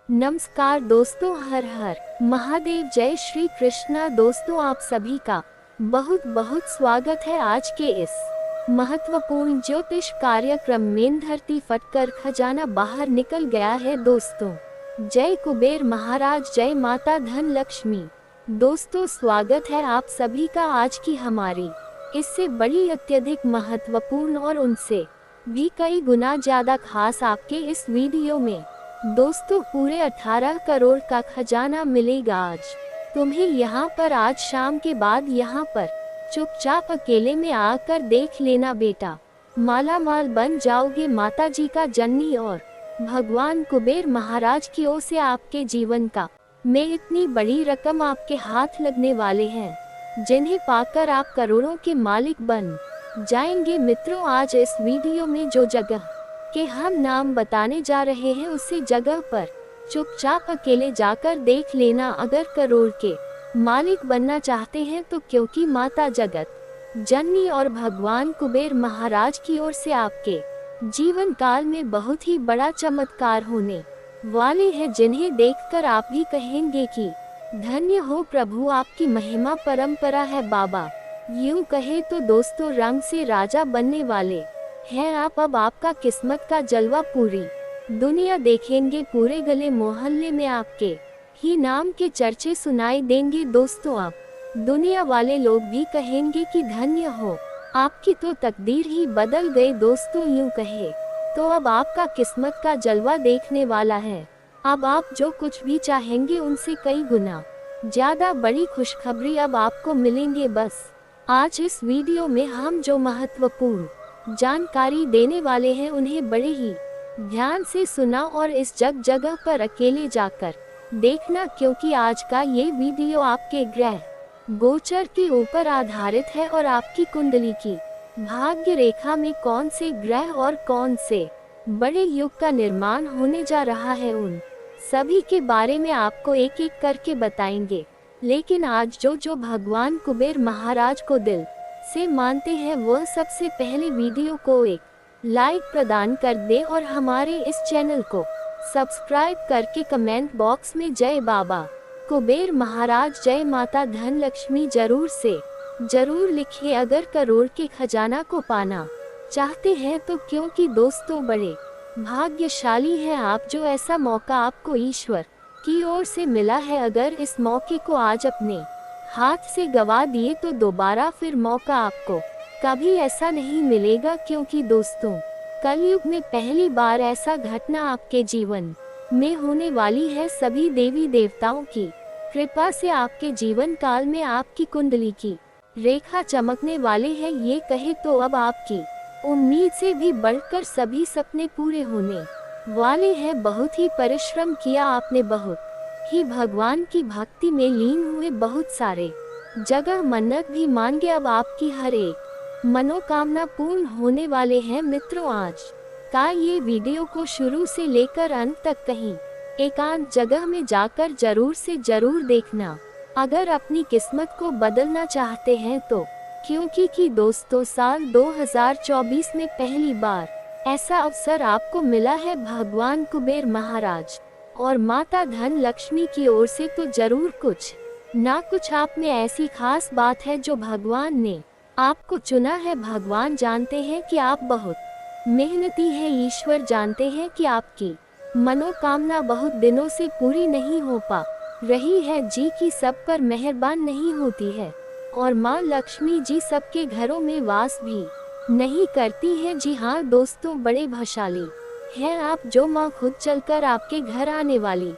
नमस्कार दोस्तों, हर हर महादेव, जय श्री कृष्णा। दोस्तों, आप सभी का बहुत बहुत स्वागत है आज के इस महत्वपूर्ण ज्योतिष कार्यक्रम में। धरती फटकर खजाना बाहर निकल गया है दोस्तों। जय कुबेर महाराज, जय माता धन लक्ष्मी। दोस्तों, स्वागत है आप सभी का आज की हमारी इससे बड़ी, अत्यधिक महत्वपूर्ण और उनसे भी कई गुना ज्यादा खास आपके इस वीडियो में। दोस्तों, पूरे 18 करोड़ का खजाना मिलेगा आज तुम्हें यहाँ पर। आज शाम के बाद यहाँ पर चुपचाप अकेले में आकर देख लेना बेटा। माला माल बन जाओगे माता जी का जननी और भगवान कुबेर महाराज की ओर से आपके जीवन का में इतनी बड़ी रकम आपके हाथ लगने वाले हैं, जिन्हें पाकर आप करोड़ों के मालिक बन जाएंगे। मित्रों, आज इस वीडियो में जो जगह के हम नाम बताने जा रहे हैं, उसी जगह पर चुपचाप अकेले जाकर देख लेना अगर करोड़ के मालिक बनना चाहते हैं तो, क्योंकि माता जगत जननी और भगवान कुबेर महाराज की ओर से आपके जीवन काल में बहुत ही बड़ा चमत्कार होने वाले हैं, जिन्हें देखकर आप भी कहेंगे कि धन्य हो प्रभु, आपकी महिमा परंपरा है बाबा। यूं कहे तो दोस्तों, रंग से राजा बनने वाले हैं आप। अब आपका किस्मत का जलवा पूरी दुनिया देखेंगे। पूरे गले मोहल्ले में आपके ही नाम के चर्चे सुनाई देंगे दोस्तों। अब दुनिया वाले लोग भी कहेंगे कि धन्य हो, आपकी तो तकदीर ही बदल गई दोस्तों। यूं कहे तो अब आपका किस्मत का जलवा देखने वाला है। अब आप जो कुछ भी चाहेंगे उनसे कई गुना ज्यादा बड़ी खुशखबरी अब आपको मिलेंगे। बस आज इस वीडियो में हम जो महत्वपूर्ण जानकारी देने वाले हैं, उन्हें बड़े ही ध्यान से सुना और इस जगह पर अकेले जाकर देखना, क्योंकि आज का ये वीडियो आपके ग्रह गोचर के ऊपर आधारित है और आपकी कुंडली की भाग्य रेखा में कौन से ग्रह और कौन से बड़े युग का निर्माण होने जा रहा है, उन सभी के बारे में आपको एक एक करके बताएंगे। लेकिन आज जो भगवान कुबेर महाराज को दिल से मानते हैं, वह सबसे पहले वीडियो को एक लाइक प्रदान कर दे और हमारे इस चैनल को सब्सक्राइब करके कमेंट बॉक्स में जय बाबा कुबेर महाराज, जय माता धन लक्ष्मी जरूर लिखिए अगर करोड़ के खजाना को पाना चाहते हैं तो, क्योंकि दोस्तों बड़े भाग्यशाली हैं आप, जो ऐसा मौका आपको ईश्वर की ओर से मिला है। अगर इस मौके को आज अपने हाथ से गवा दिए तो दोबारा फिर मौका आपको कभी ऐसा नहीं मिलेगा, क्योंकि दोस्तों कलयुग में पहली बार ऐसा घटना आपके जीवन में होने वाली है। सभी देवी देवताओं की कृपा से आपके जीवन काल में आपकी कुंडली की रेखा चमकने वाले हैं। ये कहे तो अब आपकी उम्मीद से भी बढ़कर सभी सपने पूरे होने वाले हैं। बहुत ही परिश्रम किया आपने, बहुत ही भगवान की भक्ति में लीन हुए, बहुत सारे जगह मन्नत भी मांगे। अब आपकी हर एक मनोकामना पूर्ण होने वाले हैं। मित्रों, आज का ये वीडियो को शुरू से लेकर अंत तक कहीं एकांत जगह में जाकर जरूर से जरूर देखना अगर अपनी किस्मत को बदलना चाहते हैं तो, क्योंकि दोस्तों साल 2024 में पहली बार ऐसा अवसर आपको मिला है भगवान कुबेर महाराज और माता धन लक्ष्मी की ओर से। तो जरूर कुछ ना कुछ आप में ऐसी खास बात है जो भगवान ने आपको चुना है। भगवान जानते हैं कि आप बहुत मेहनती हैं, ईश्वर जानते हैं कि आपकी मनोकामना बहुत दिनों से पूरी नहीं हो पा रही है जी, की सब पर मेहरबान नहीं होती है और माँ लक्ष्मी जी सबके घरों में वास भी नहीं करती है। जी हाँ दोस्तों, बड़े भाग्यशाली है आप, जो माँ खुद चलकर आपके घर आने वाली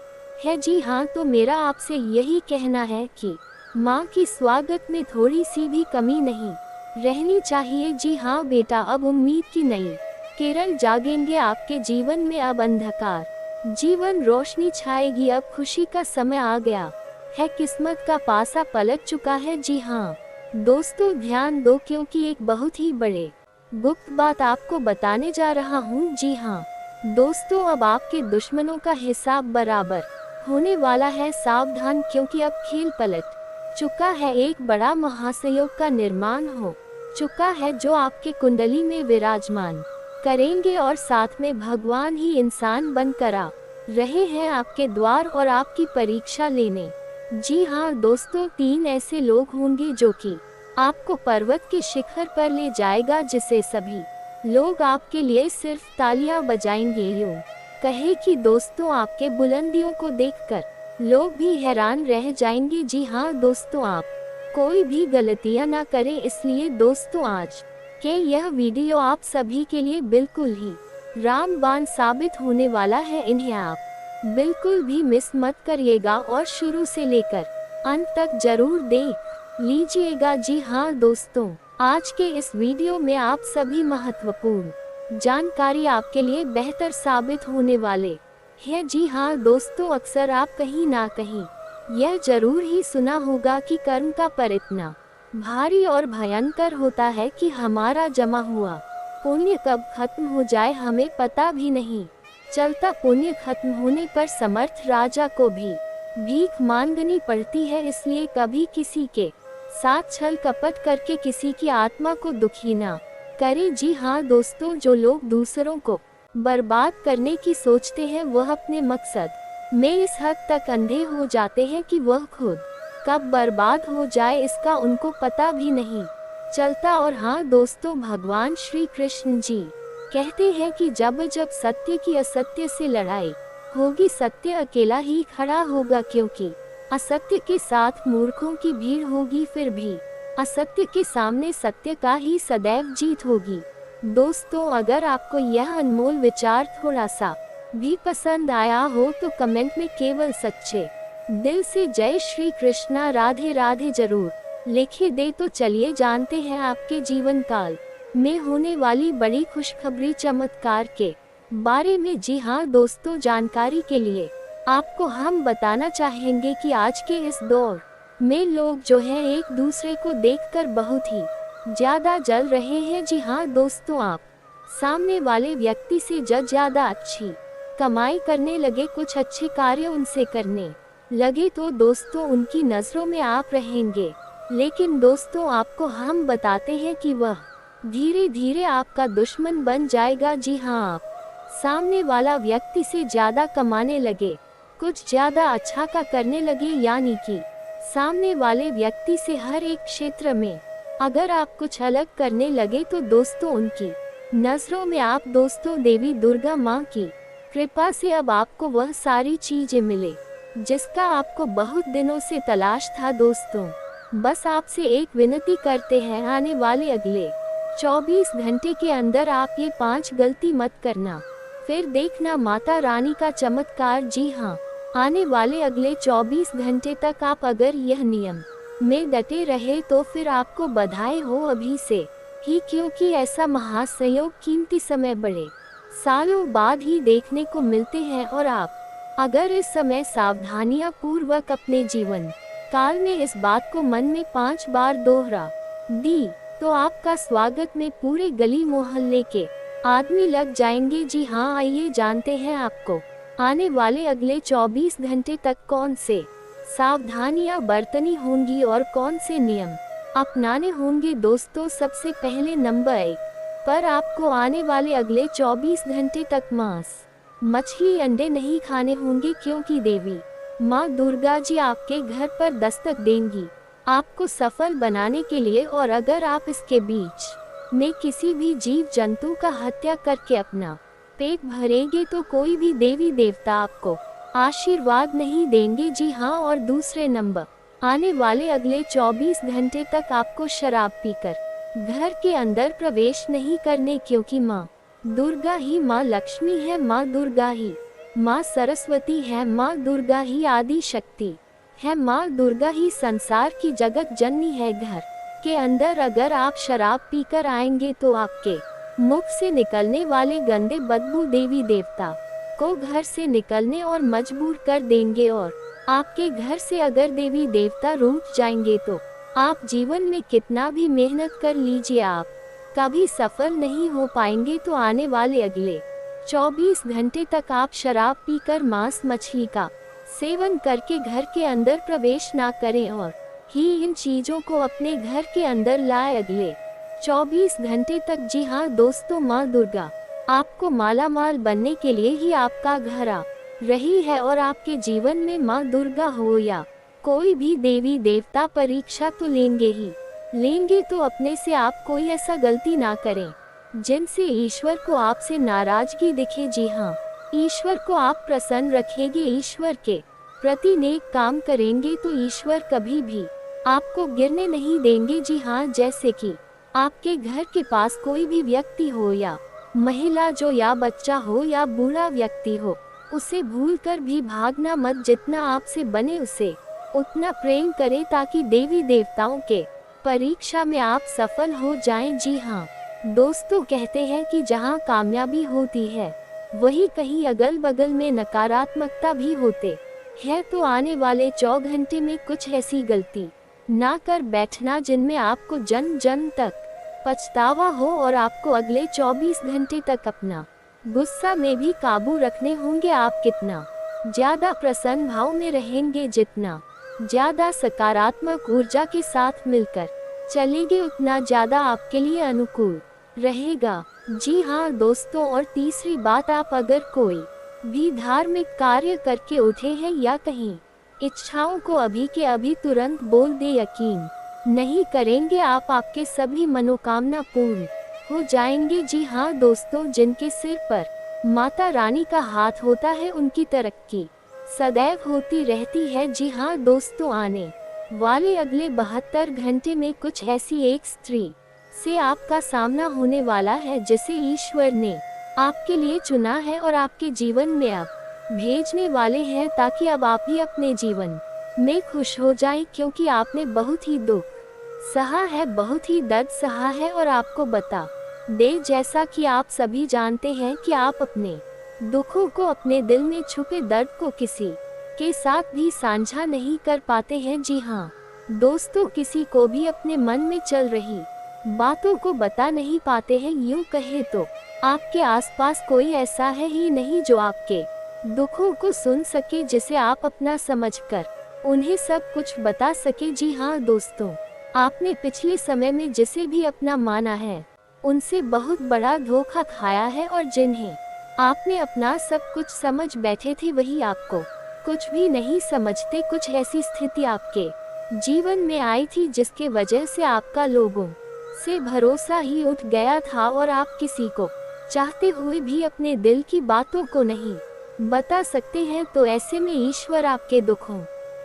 है। जी हाँ, तो मेरा आपसे यही कहना है कि माँ की स्वागत में थोड़ी सी भी कमी नहीं रहनी चाहिए। जी हाँ बेटा, अब उम्मीद की नई किरण जागेंगे आपके जीवन में। अब अंधकार जीवन रोशनी छाएगी, अब खुशी का समय आ गया है, किस्मत का पासा पलट चुका है। जी हाँ दोस्तों, ध्यान दो, क्योंकि एक बहुत ही बड़े गुप्त बात आपको बताने जा रहा हूँ। जी हाँ दोस्तों, अब आपके दुश्मनों का हिसाब बराबर होने वाला है। सावधान, क्योंकि अब खेल पलट चुका है, एक बड़ा महासयोग का निर्माण हो चुका है, जो आपके कुंडली में विराजमान करेंगे और साथ में भगवान ही इंसान बनकर आ रहे हैं आपके द्वार और आपकी परीक्षा लेने। जी हाँ दोस्तों, 3 ऐसे लोग होंगे जो कि आपको पर्वत के शिखर पर ले जाएगा, जिसे सभी लोग आपके लिए सिर्फ तालियां बजाएंगे। यूं कहे कि दोस्तों, आपके बुलंदियों को देखकर लोग भी हैरान रह जाएंगे। जी हाँ दोस्तों, आप कोई भी गलतियां ना करें, इसलिए दोस्तों आज के यह वीडियो आप सभी के लिए बिल्कुल ही रामबाण साबित होने वाला है। इन्हें आप बिल्कुल भी मिस मत करिएगा और शुरू से लेकर अंत तक जरूर देख लीजिएगा। जी हाँ दोस्तों, आज के इस वीडियो में आप सभी महत्वपूर्ण जानकारी आपके लिए बेहतर साबित होने वाले हैं। जी हाँ दोस्तों, अक्सर आप कहीं ना कहीं यह जरूर ही सुना होगा कि कर्म का फल इतना भारी और भयंकर होता है कि हमारा जमा हुआ पुण्य कब खत्म हो जाए हमें पता भी नहीं चलता। पुण्य खत्म होने पर समर्थ राजा को भी भीख मांगनी पड़ती है, इसलिए कभी किसी के साथ छल कपट करके किसी की आत्मा को दुखी ना करें। जी हाँ दोस्तों, जो लोग दूसरों को बर्बाद करने की सोचते हैं वह अपने मकसद में इस हद तक अंधे हो जाते हैं कि वह खुद कब बर्बाद हो जाए इसका उनको पता भी नहीं चलता। और हाँ दोस्तों, भगवान श्री कृष्ण जी कहते हैं कि जब जब सत्य की असत्य से लड़ाई होगी, सत्य अकेला ही खड़ा होगा, क्योंकि असत्य के साथ मूर्खों की भीड़ होगी, फिर भी असत्य के सामने सत्य का ही सदैव जीत होगी। दोस्तों, अगर आपको यह अनमोल विचार थोड़ा सा भी पसंद आया हो तो कमेंट में केवल सच्चे दिल से जय श्री कृष्णा राधे राधे जरूर लिखे दे। तो चलिए जानते हैं आपके जीवन काल में होने वाली बड़ी खुशखबरी चमत्कार के बारे में। जी हाँ दोस्तों, जानकारी के लिए आपको हम बताना चाहेंगे कि आज के इस दौर में लोग जो हैं एक दूसरे को देखकर बहुत ही ज्यादा जल रहे हैं। जी हाँ दोस्तों, आप सामने वाले व्यक्ति से ज्यादा अच्छी कमाई करने लगे, कुछ अच्छे कार्य उनसे करने लगे तो दोस्तों उनकी नजरों में आप रहेंगे, लेकिन दोस्तों आपको हम बताते हैं कि वह धीरे धीरे आपका दुश्मन बन जाएगा। जी हाँ, आप सामने वाला व्यक्ति से ज्यादा कमाने लगे, कुछ ज्यादा अच्छा का करने लगे, यानी कि सामने वाले व्यक्ति से हर एक क्षेत्र में अगर आप कुछ अलग करने लगे तो दोस्तों उनकी नजरों में आप दोस्तों देवी दुर्गा माँ की कृपा से अब आपको वह सारी चीजें मिले जिसका आपको बहुत दिनों से तलाश था। दोस्तों बस आपसे एक विनती करते हैं, आने वाले अगले 24 घंटे के अंदर आप ये 5 गलती मत करना, फिर देखना माता रानी का चमत्कार। जी हाँ, आने वाले अगले 24 घंटे तक आप अगर यह नियम में डटे रहे तो फिर आपको बधाई हो अभी से ही, क्योंकि ऐसा महासंयोग कीमती समय बड़े सालों बाद ही देखने को मिलते हैं। और आप अगर इस समय सावधानियां पूर्वक अपने जीवन काल में इस बात को मन में 5 बार दोहरा दी तो आपका स्वागत में पूरे गली मोहल्ले के आदमी लग जाएंगे। जी हाँ, आइए जानते हैं आपको आने वाले अगले 24 घंटे तक कौन से सावधानियां बरतनी होंगी और कौन से नियम अपनाने होंगे। दोस्तों सबसे पहले नंबर 1 पर आपको आने वाले अगले 24 घंटे तक मांस मछली अंडे नहीं खाने होंगे, क्योंकि देवी माँ दुर्गा जी आपके घर पर दस्तक देंगी आपको सफल बनाने के लिए। और अगर आप इसके बीच में किसी भी जीव जंतु का हत्या करके अपना पेट भरेंगे तो कोई भी देवी देवता आपको आशीर्वाद नहीं देंगे। जी हाँ, और दूसरे नंबर आने वाले अगले 24 घंटे तक आपको शराब पीकर घर के अंदर प्रवेश नहीं करने, क्योंकि माँ दुर्गा ही माँ लक्ष्मी है, माँ दुर्गा ही माँ सरस्वती है, माँ दुर्गा ही आदि शक्ति है, माँ दुर्गा ही संसार की जगत जननी है। घर के अंदर अगर आप शराब पीकर आएंगे तो आपके मुख से निकलने वाले गंदे बदबू देवी देवता को घर से निकलने और मजबूर कर देंगे। और आपके घर से अगर देवी देवता रूठ जाएंगे तो आप जीवन में कितना भी मेहनत कर लीजिए आप कभी सफल नहीं हो पाएंगे। तो आने वाले अगले 24 घंटे तक आप शराब पीकर मांस मछली का सेवन करके घर के अंदर प्रवेश ना करें और ही इन चीजों को अपने घर के अंदर लाए अगले 24 घंटे तक। जी हाँ दोस्तों, माँ दुर्गा आपको माला माल बनने के लिए ही आपका घर रही है और आपके जीवन में माँ दुर्गा हो या कोई भी देवी देवता, परीक्षा तो लेंगे ही लेंगे। तो अपने से आप कोई ऐसा गलती ना करें जिनसे ईश्वर को आपसे नाराजगी दिखे। जी हाँ, ईश्वर को आप प्रसन्न रखेंगे, ईश्वर के प्रति नेक काम करेंगे तो ईश्वर कभी भी आपको गिरने नहीं देंगे। जी हाँ, जैसे कि आपके घर के पास कोई भी व्यक्ति हो या महिला, जो या बच्चा हो या बूढ़ा व्यक्ति हो, उसे भूलकर भी भागना मत। जितना आपसे बने उसे उतना प्रेम करें ताकि देवी देवताओं के परीक्षा में आप सफल हो जाएं। जी हाँ दोस्तों, कहते हैं कि जहाँ कामयाबी होती है वही कहीं अगल बगल में नकारात्मकता भी होते हैं। तो आने वाले 24 घंटे में कुछ ऐसी गलती ना कर बैठना जिनमें आपको जन्म जन्म तक पछतावा हो और आपको अगले 24 घंटे तक अपना गुस्सा में भी काबू रखने होंगे। आप कितना ज्यादा प्रसन्न भाव में रहेंगे, जितना ज्यादा सकारात्मक ऊर्जा के साथ मिलकर चलेंगे, उतना ज्यादा आपके लिए अनुकूल रहेगा। जी हाँ दोस्तों, और तीसरी बात, आप अगर कोई भी धार्मिक कार्य करके उठे हैं या कहीं इच्छाओं को अभी के अभी तुरंत बोल दे, यकीन नहीं करेंगे आप, आपके सभी मनोकामना पूर्ण हो जाएंगे। जी हाँ दोस्तों, जिनके सिर पर माता रानी का हाथ होता है उनकी तरक्की सदैव होती रहती है। जी हाँ दोस्तों, आने वाले अगले 72 घंटे में कुछ ऐसी एक स्त्री से आपका सामना होने वाला है जिसे ईश्वर ने आपके लिए चुना है और आपके जीवन में अब भेजने वाले हैं, ताकि अब आप ही अपने जीवन में खुश हो जाएं, क्योंकि आपने बहुत ही दुख सहा है, बहुत ही दर्द सहा है। और आपको बता दे, जैसा कि आप सभी जानते हैं कि आप अपने दुखों को, अपने दिल में छुपे दर्द को किसी के साथ भी साझा नहीं कर पाते हैं। जी हाँ दोस्तों, किसी को भी अपने मन में चल रही बातों को बता नहीं पाते हैं। यूं कहे तो आपके आसपास कोई ऐसा है ही नहीं जो आपके दुखों को सुन सके, जिसे आप अपना समझकर उन्हें सब कुछ बता सके। जी हाँ दोस्तों, आपने पिछले समय में जिसे भी अपना माना है उनसे बहुत बड़ा धोखा खाया है, और जिन्हें आपने अपना सब कुछ समझ बैठे थे वही आपको कुछ भी नहीं समझते। कुछ ऐसी स्थिति आपके जीवन में आई थी जिसके वजह से आपका लोगों से भरोसा ही उठ गया था, और आप किसी को चाहते हुए भी अपने दिल की बातों को नहीं बता सकते हैं। तो ऐसे में ईश्वर आपके दुखों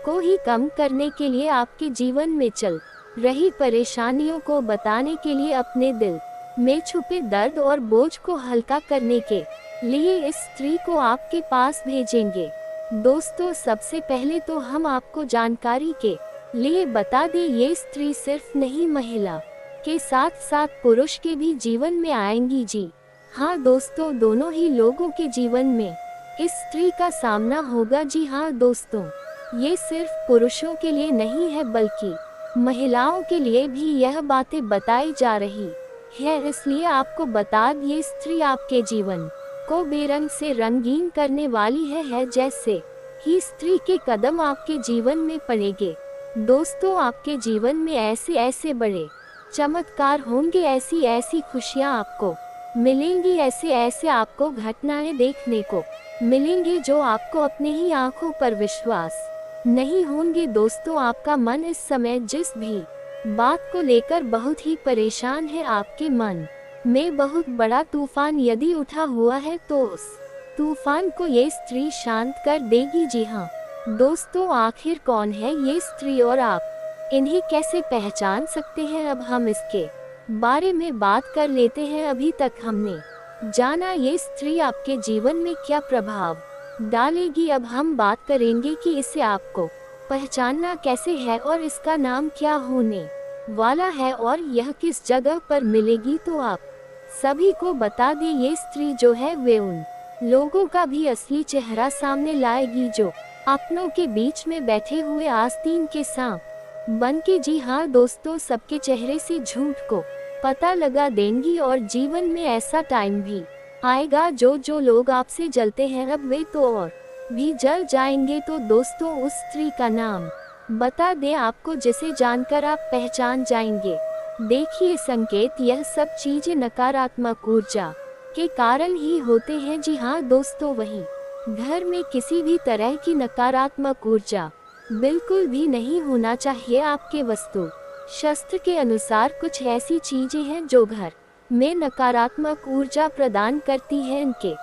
को ही कम करने के लिए, आपके जीवन में चल रही परेशानियों को बताने के लिए, अपने दिल में छुपे दर्द और बोझ को हल्का करने के लिए इस स्त्री को आपके पास भेजेंगे। दोस्तों, सबसे पहले तो हम आपको जानकारी के लिए बता दें, ये स्त्री सिर्फ नहीं महिला के साथ साथ पुरुष के भी जीवन में आएंगी। जी हाँ दोस्तों, दोनों ही लोगों के जीवन में इस स्त्री का सामना होगा। जी हाँ दोस्तों, ये सिर्फ पुरुषों के लिए नहीं है बल्कि महिलाओं के लिए भी यह बातें बताई जा रही है। इसलिए आपको बता दें, ये स्त्री आपके जीवन को बेरंग से रंगीन करने वाली है। जैसे ही स्त्री के कदम आपके जीवन में पड़ेंगे दोस्तों, आपके जीवन में ऐसे ऐसे बड़े चमत्कार होंगे, ऐसी ऐसी खुशियां आपको मिलेंगी, ऐसे ऐसे आपको घटनाएं देखने को मिलेंगे जो आपको अपने ही आंखों पर विश्वास नहीं होंगे। दोस्तों, आपका मन इस समय जिस भी बात को लेकर बहुत ही परेशान है, आपके मन में बहुत बड़ा तूफान यदि उठा हुआ है, तो उस तूफान को ये स्त्री शांत कर देगी। जी हाँ दोस्तों, आखिर कौन है ये स्त्री और आप इन्हें कैसे पहचान सकते हैं, अब हम इसके बारे में बात कर लेते हैं। अभी तक हमने जाना ये स्त्री आपके जीवन में क्या प्रभाव डालेगी, अब हम बात करेंगे कि इसे आपको पहचानना कैसे है और इसका नाम क्या होने वाला है और यह किस जगह पर मिलेगी। तो आप सभी को बता दें, ये स्त्री जो है वे उन लोगों का भी असली चेहरा सामने लाएगी जो अपनों के बीच में बैठे हुए आस्तीन के सांप बन के, जी हाँ दोस्तों, सबके चेहरे से झूठ को पता लगा देंगी। और जीवन में ऐसा टाइम भी आएगा जो लोग आपसे जलते हैं अब वे तो और भी जल जाएंगे। तो दोस्तों, उस स्त्री का नाम बता दें आपको, जिसे जानकर आप पहचान जाएंगे। देखिए संकेत, यह सब चीजें नकारात्मक ऊर्जा के कारण ही होते हैं। जी हाँ दोस्तों, वही घर में किसी भी तरह की नकारात्मक ऊर्जा बिल्कुल भी नहीं होना चाहिए। आपके वस्तु शास्त्र के अनुसार कुछ ऐसी चीजें हैं जो घर में नकारात्मक ऊर्जा प्रदान करती हैं। इनके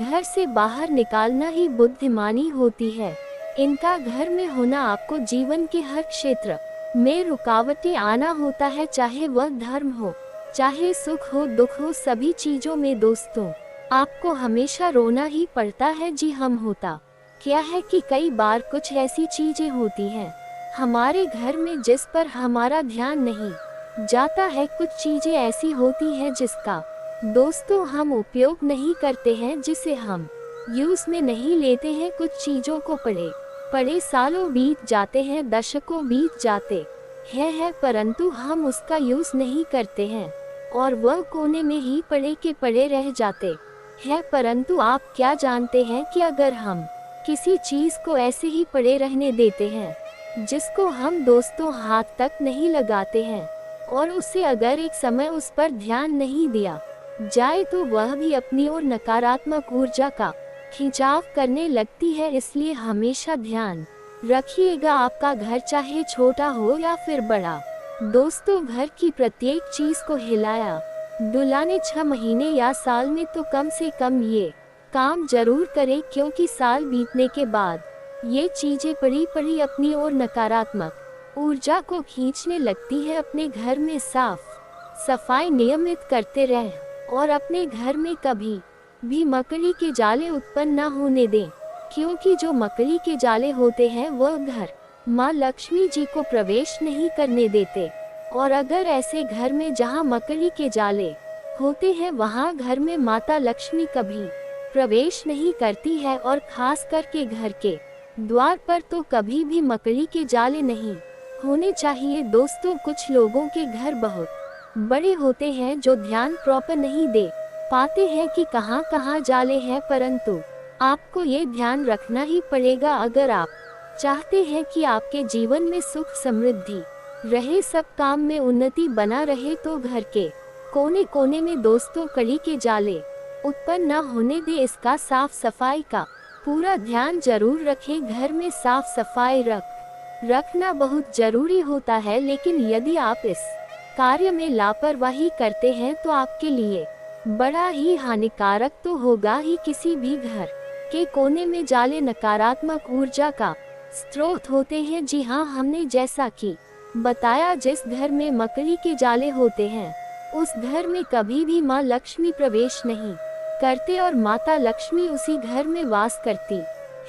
घर से बाहर निकालना ही बुद्धिमानी होती है। इनका घर में होना आपको जीवन के हर क्षेत्र में रुकावटें आना होता है, चाहे वह धर्म हो, चाहे सुख हो, दुख हो, सभी चीजों में दोस्तों आपको हमेशा रोना ही पड़ता है। जी हम होता क्या है कि कई बार कुछ ऐसी चीजें होती हैं हमारे घर में जिस पर हमारा ध्यान नहीं जाता है। कुछ चीजें ऐसी होती हैं जिसका दोस्तों हम उपयोग नहीं करते हैं, जिसे हम यूज में नहीं लेते हैं। कुछ चीजों को पड़े सालों बीत जाते हैं, दशकों बीत जाते हैं, परंतु हम उसका यूज नहीं करते हैं और वह कोने में ही पड़े के पड़े रह जाते हैं। परंतु आप क्या जानते हैं कि अगर हम किसी चीज को ऐसे ही पड़े रहने देते हैं जिसको हम दोस्तों हाथ तक नहीं लगाते हैं और उसे अगर एक समय उस पर ध्यान नहीं दिया जाए तो वह भी अपनी ओर नकारात्मक ऊर्जा का खिंचाव करने लगती है। इसलिए हमेशा ध्यान रखिएगा, आपका घर चाहे छोटा हो या फिर बड़ा, दोस्तों घर की प्रत्येक चीज को हिलाया डुलाने 6 महीने या साल में तो कम से कम ये काम जरूर करें, क्योंकि साल बीतने के बाद ये चीजें पड़ी अपनी ओर नकारात्मक ऊर्जा को खींचने लगती है। अपने घर में साफ सफाई नियमित करते रहें और अपने घर में कभी भी मकड़ी के जाले उत्पन्न न होने दें, क्योंकि जो मकड़ी के जाले होते हैं वह घर माँ लक्ष्मी जी को प्रवेश नहीं करने देते। और अगर ऐसे घर में जहाँ मकड़ी के जाले होते हैं वहाँ घर में माता लक्ष्मी कभी प्रवेश नहीं करती है, और खास करके घर के द्वार पर तो कभी भी मकड़ी के जाले नहीं होने चाहिए। दोस्तों कुछ लोगों के घर बहुत बड़े होते हैं जो ध्यान प्रॉपर नहीं दे पाते हैं कि कहाँ कहाँ जाले हैं, परंतु आपको ये ध्यान रखना ही पड़ेगा अगर आप चाहते हैं कि आपके जीवन में सुख समृद्धि रहे, सब काम में उन्नति बना रहे, तो घर के कोने कोने में दोस्तों कड़ी के जाले उत्पन्न न होने दे। इसका साफ सफाई का पूरा ध्यान जरूर रखें। घर में साफ सफाई रखना बहुत जरूरी होता है, लेकिन यदि आप इस कार्य में लापरवाही करते हैं तो आपके लिए बड़ा ही हानिकारक तो होगा ही। किसी भी घर के कोने में जाले नकारात्मक ऊर्जा का स्रोत होते हैं। जी हाँ, हमने जैसा कि बताया, जिस घर में मकड़ी के जाले होते हैं उस घर में कभी भी माँ लक्ष्मी प्रवेश नहीं करते और माता लक्ष्मी उसी घर में वास करती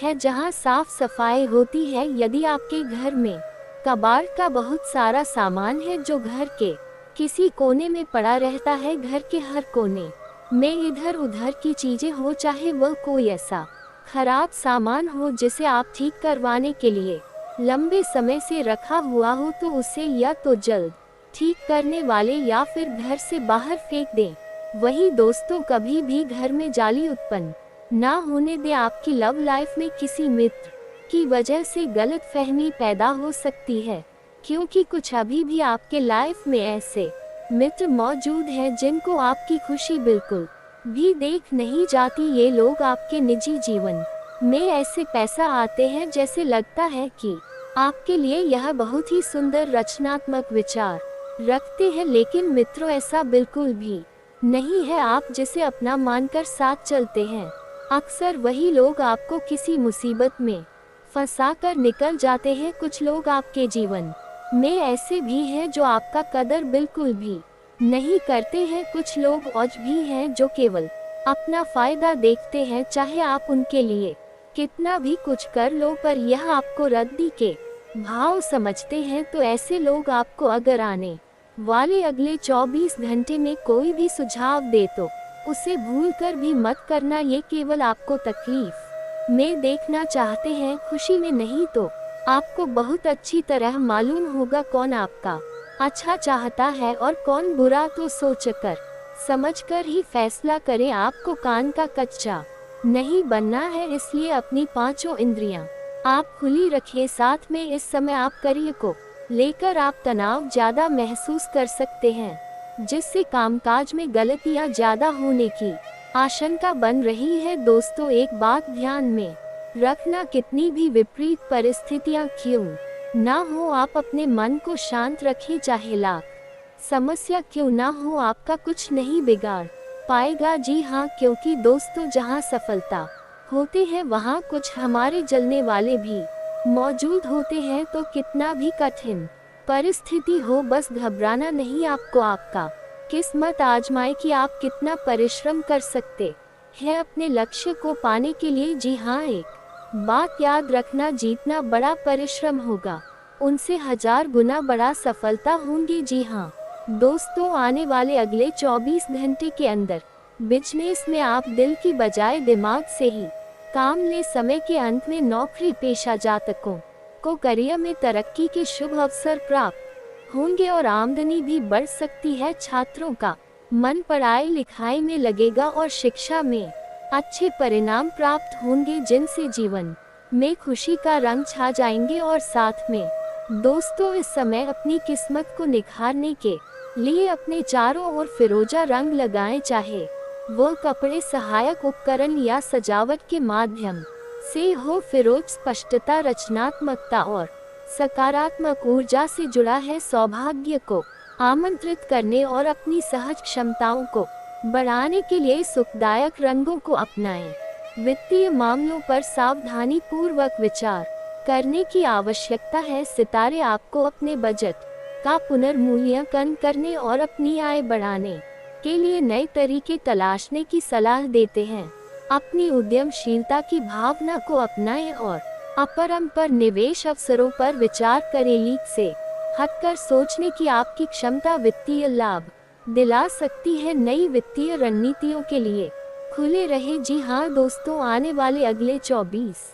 है जहाँ साफ सफाई होती है। यदि आपके घर में कबाड़ का बहुत सारा सामान है जो घर के किसी कोने में पड़ा रहता है, घर के हर कोने में इधर उधर की चीजें हो, चाहे वह कोई ऐसा खराब सामान हो जिसे आप ठीक करवाने के लिए लंबे समय से रखा हुआ हो, तो उसे या तो जल्द ठीक करने वाले या फिर घर से बाहर फेंक दें। वही दोस्तों कभी भी घर में जाली उत्पन्न ना होने दें। आपकी लव लाइफ में किसी मित्र की वजह से गलतफहमी पैदा हो सकती है, क्योंकि कुछ अभी भी आपके लाइफ में ऐसे मित्र मौजूद हैं जिनको आपकी खुशी बिल्कुल भी देख नहीं जाती। ये लोग आपके निजी जीवन में ऐसे पैसा आते हैं जैसे लगता है कि आपके लिए यह बहुत ही सुंदर रचनात्मक विचार रखते हैं, लेकिन मित्रों ऐसा बिल्कुल भी नहीं है। आप जिसे अपना मानकर साथ चलते हैं, अक्सर वही लोग आपको किसी मुसीबत में फंसा कर निकल जाते हैं। कुछ लोग आपके जीवन में ऐसे भी हैं जो आपका कदर बिल्कुल भी नहीं करते हैं। कुछ लोग औज भी हैं जो केवल अपना फायदा देखते हैं, चाहे आप उनके लिए कितना भी कुछ कर लो, पर यह आपको रद्दी के भाव समझते हैं। तो ऐसे लोग आपको अगर आने वाले अगले 24 घंटे में कोई भी सुझाव दे तो उसे भूलकर भी मत करना। ये केवल आपको तकलीफ में देखना चाहते हैं, खुशी में नहीं। तो आपको बहुत अच्छी तरह मालूम होगा कौन आपका अच्छा चाहता है और कौन बुरा, तो सोचकर समझकर ही फैसला करें। आपको कान का कच्चा नहीं बनना है, इसलिए अपनी 5 इंद्रियां आप खुली रखिए। साथ में इस समय आप करियर को लेकर आप तनाव ज्यादा महसूस कर सकते हैं, जिससे कामकाज में गलतियां ज्यादा होने की आशंका बन रही है। दोस्तों, एक बात ध्यान में रखना, कितनी भी विपरीत परिस्थितियां क्यों ना हो, आप अपने मन को शांत रखें। चाहे लाख समस्या क्यों ना हो, आपका कुछ नहीं बिगाड़ पाएगा। जी हाँ, क्योंकि दोस्तों, जहाँ सफलता होते हैं वहाँ कुछ हमारे जलने वाले भी मौजूद होते हैं। तो कितना भी कठिन परिस्थिति हो, बस घबराना नहीं। आपको आपका किस्मत आजमाए कि आप कितना परिश्रम कर सकते हैं अपने लक्ष्य को पाने के लिए। जी हाँ, एक बात याद रखना, जीतना बड़ा परिश्रम होगा, उनसे 1000 गुना बड़ा सफलता होंगी। जी हाँ दोस्तों, आने वाले अगले 24 घंटे के अंदर बिजनेस में आप दिल की बजाय दिमाग से ही काम ले। समय के अंत में नौकरी पेशा जातकों को करियर में तरक्की के शुभ अवसर प्राप्त होंगे और आमदनी भी बढ़ सकती है। छात्रों का मन पढ़ाई लिखाई में लगेगा और शिक्षा में अच्छे परिणाम प्राप्त होंगे, जिनसे जीवन में खुशी का रंग छा जाएंगे। और साथ में दोस्तों, इस समय अपनी किस्मत को निखारने के लिए अपने चारों ओर फिरोजा रंग लगाएं, चाहे वो कपड़े, सहायक उपकरण या सजावट के माध्यम से हो। फिरोज स्पष्टता, रचनात्मकता और सकारात्मक ऊर्जा से जुड़ा है। सौभाग्य को आमंत्रित करने और अपनी सहज क्षमताओं को बढ़ाने के लिए सुखदायक रंगों को अपनाएं। वित्तीय मामलों पर सावधानी पूर्वक विचार करने की आवश्यकता है। सितारे आपको अपने बजट का पुनर्मूल्यांकन करने और अपनी आय बढ़ाने के लिए नए तरीके तलाशने की सलाह देते हैं। अपनी उद्यमशीलता की भावना को अपनाएं और अपरंपर निवेश अवसरों पर विचार करें। लीक से हटकर सोचने की आपकी क्षमता वित्तीय लाभ दिला सकती है। नई वित्तीय रणनीतियों के लिए खुले रहे। जी हाँ दोस्तों, आने वाले अगले 24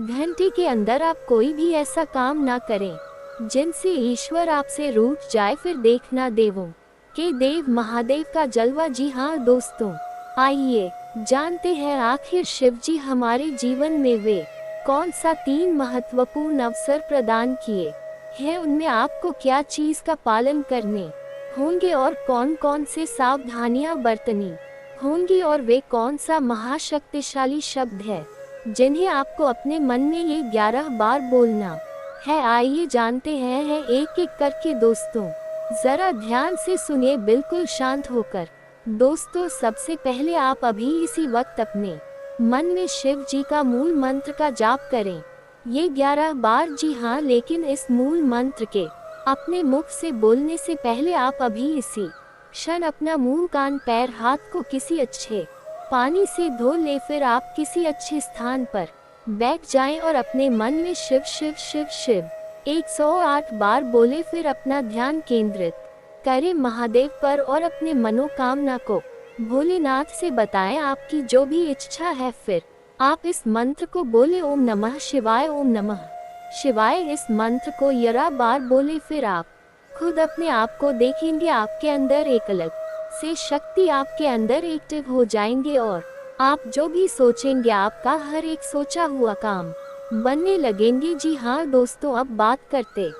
घंटे के अंदर आप कोई भी ऐसा काम ना करें जिनसे ईश्वर आपसे रूठ जाए। फिर देखना देवों के देव महादेव का जलवा। जी हाँ दोस्तों, आइए जानते हैं आखिर शिव जी हमारे जीवन में वे कौन सा 3 महत्वपूर्ण अवसर प्रदान किए हैं, उनमें आपको क्या चीज का पालन करने होंगे और कौन कौन से सावधानियां बरतनी होंगी, और वे कौन सा महाशक्तिशाली शब्द है जिन्हें आपको अपने मन में ये 11 बार बोलना है। आइए जानते हैं एक एक करके। दोस्तों, जरा ध्यान से सुनिए, बिल्कुल शांत होकर। दोस्तों, सबसे पहले आप अभी इसी वक्त अपने मन में शिव जी का मूल मंत्र का जाप करें। ये 11 बार। जी हाँ, लेकिन इस मूल मंत्र के अपने मुख से बोलने से पहले आप अभी इसी क्षण अपना मुंह, कान, पैर, हाथ को किसी अच्छे पानी से धो ले। फिर आप किसी अच्छे स्थान पर बैठ जाएं और अपने मन में शिव शिव शिव शिव 108 बार बोले। फिर अपना ध्यान केंद्रित करें महादेव पर और अपने मनोकामना को भोलेनाथ से बताएं, आपकी जो भी इच्छा है। फिर आप इस मंत्र को बोले, ओम नमः शिवाय, ओम नमः शिवाय। इस मंत्र को 11 बार बोले। फिर आप खुद अपने आप को देखेंगे, आपके अंदर एक अलग से शक्ति आपके अंदर एक्टिव हो जाएंगे और आप जो भी सोचेंगे आपका हर एक सोचा हुआ काम बनने लगेंगे। जी हाँ दोस्तों, अब बात करते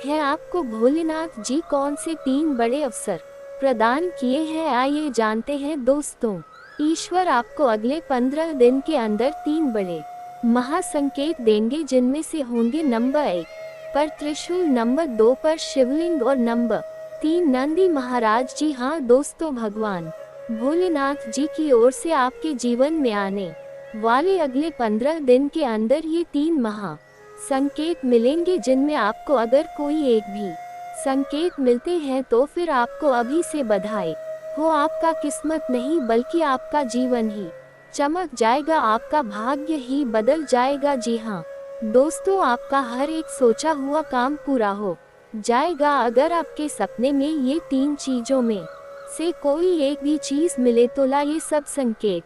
हैं आपको भोलेनाथ जी कौन से 3 बड़े अवसर प्रदान किए हैं। आइए जानते हैं दोस्तों, ईश्वर आपको अगले 15 दिन के अंदर 3 बड़े महासंकेत देंगे, जिनमें से होंगे नंबर 1 पर त्रिशूल, नंबर 2 पर शिवलिंग और नंबर 3 नंदी महाराज। जी हाँ दोस्तों, भगवान भोलेनाथ जी की ओर से आपके जीवन में आने वाले अगले 15 दिन के अंदर ये 3 महा संकेत मिलेंगे, जिनमें आपको अगर कोई एक भी संकेत मिलते हैं तो फिर आपको अभी से बधाई हो। आपका किस्मत नहीं बल्कि आपका जीवन ही चमक जाएगा, आपका भाग्य ही बदल जाएगा। जी हाँ दोस्तों, आपका हर एक सोचा हुआ काम पूरा हो जाएगा। अगर आपके सपने में ये 3 चीजों में से कोई एक भी चीज मिले तो ये सब संकेत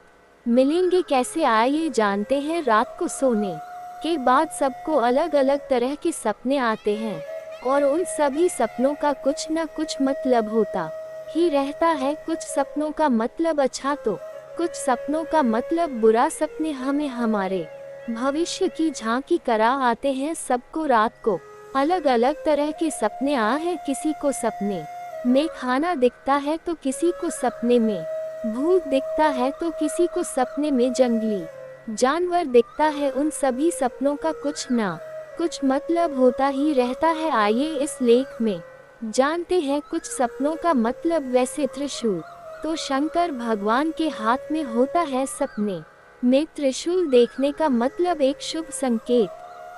मिलेंगे। कैसे, आइए जानते हैं। रात को सोने के बाद सबको अलग अलग तरह के सपने आते हैं और उन सभी सपनों का कुछ न कुछ मतलब होता ही रहता है। कुछ सपनों का मतलब अच्छा तो कुछ सपनों का मतलब बुरा। सपने हमें हमारे भविष्य की झांकी करा आते हैं। सबको रात को अलग अलग तरह के सपने आए हैं। किसी को सपने में खाना दिखता है तो किसी को सपने में भूत दिखता है तो किसी को सपने में जंगली जानवर दिखता है, उन सभी सपनों का कुछ ना कुछ मतलब होता ही रहता है। आइए इस लेख में जानते हैं कुछ सपनों का मतलब। वैसे त्रिशूल तो शंकर भगवान के हाथ में होता है। सपने में त्रिशूल देखने का मतलब एक शुभ संकेत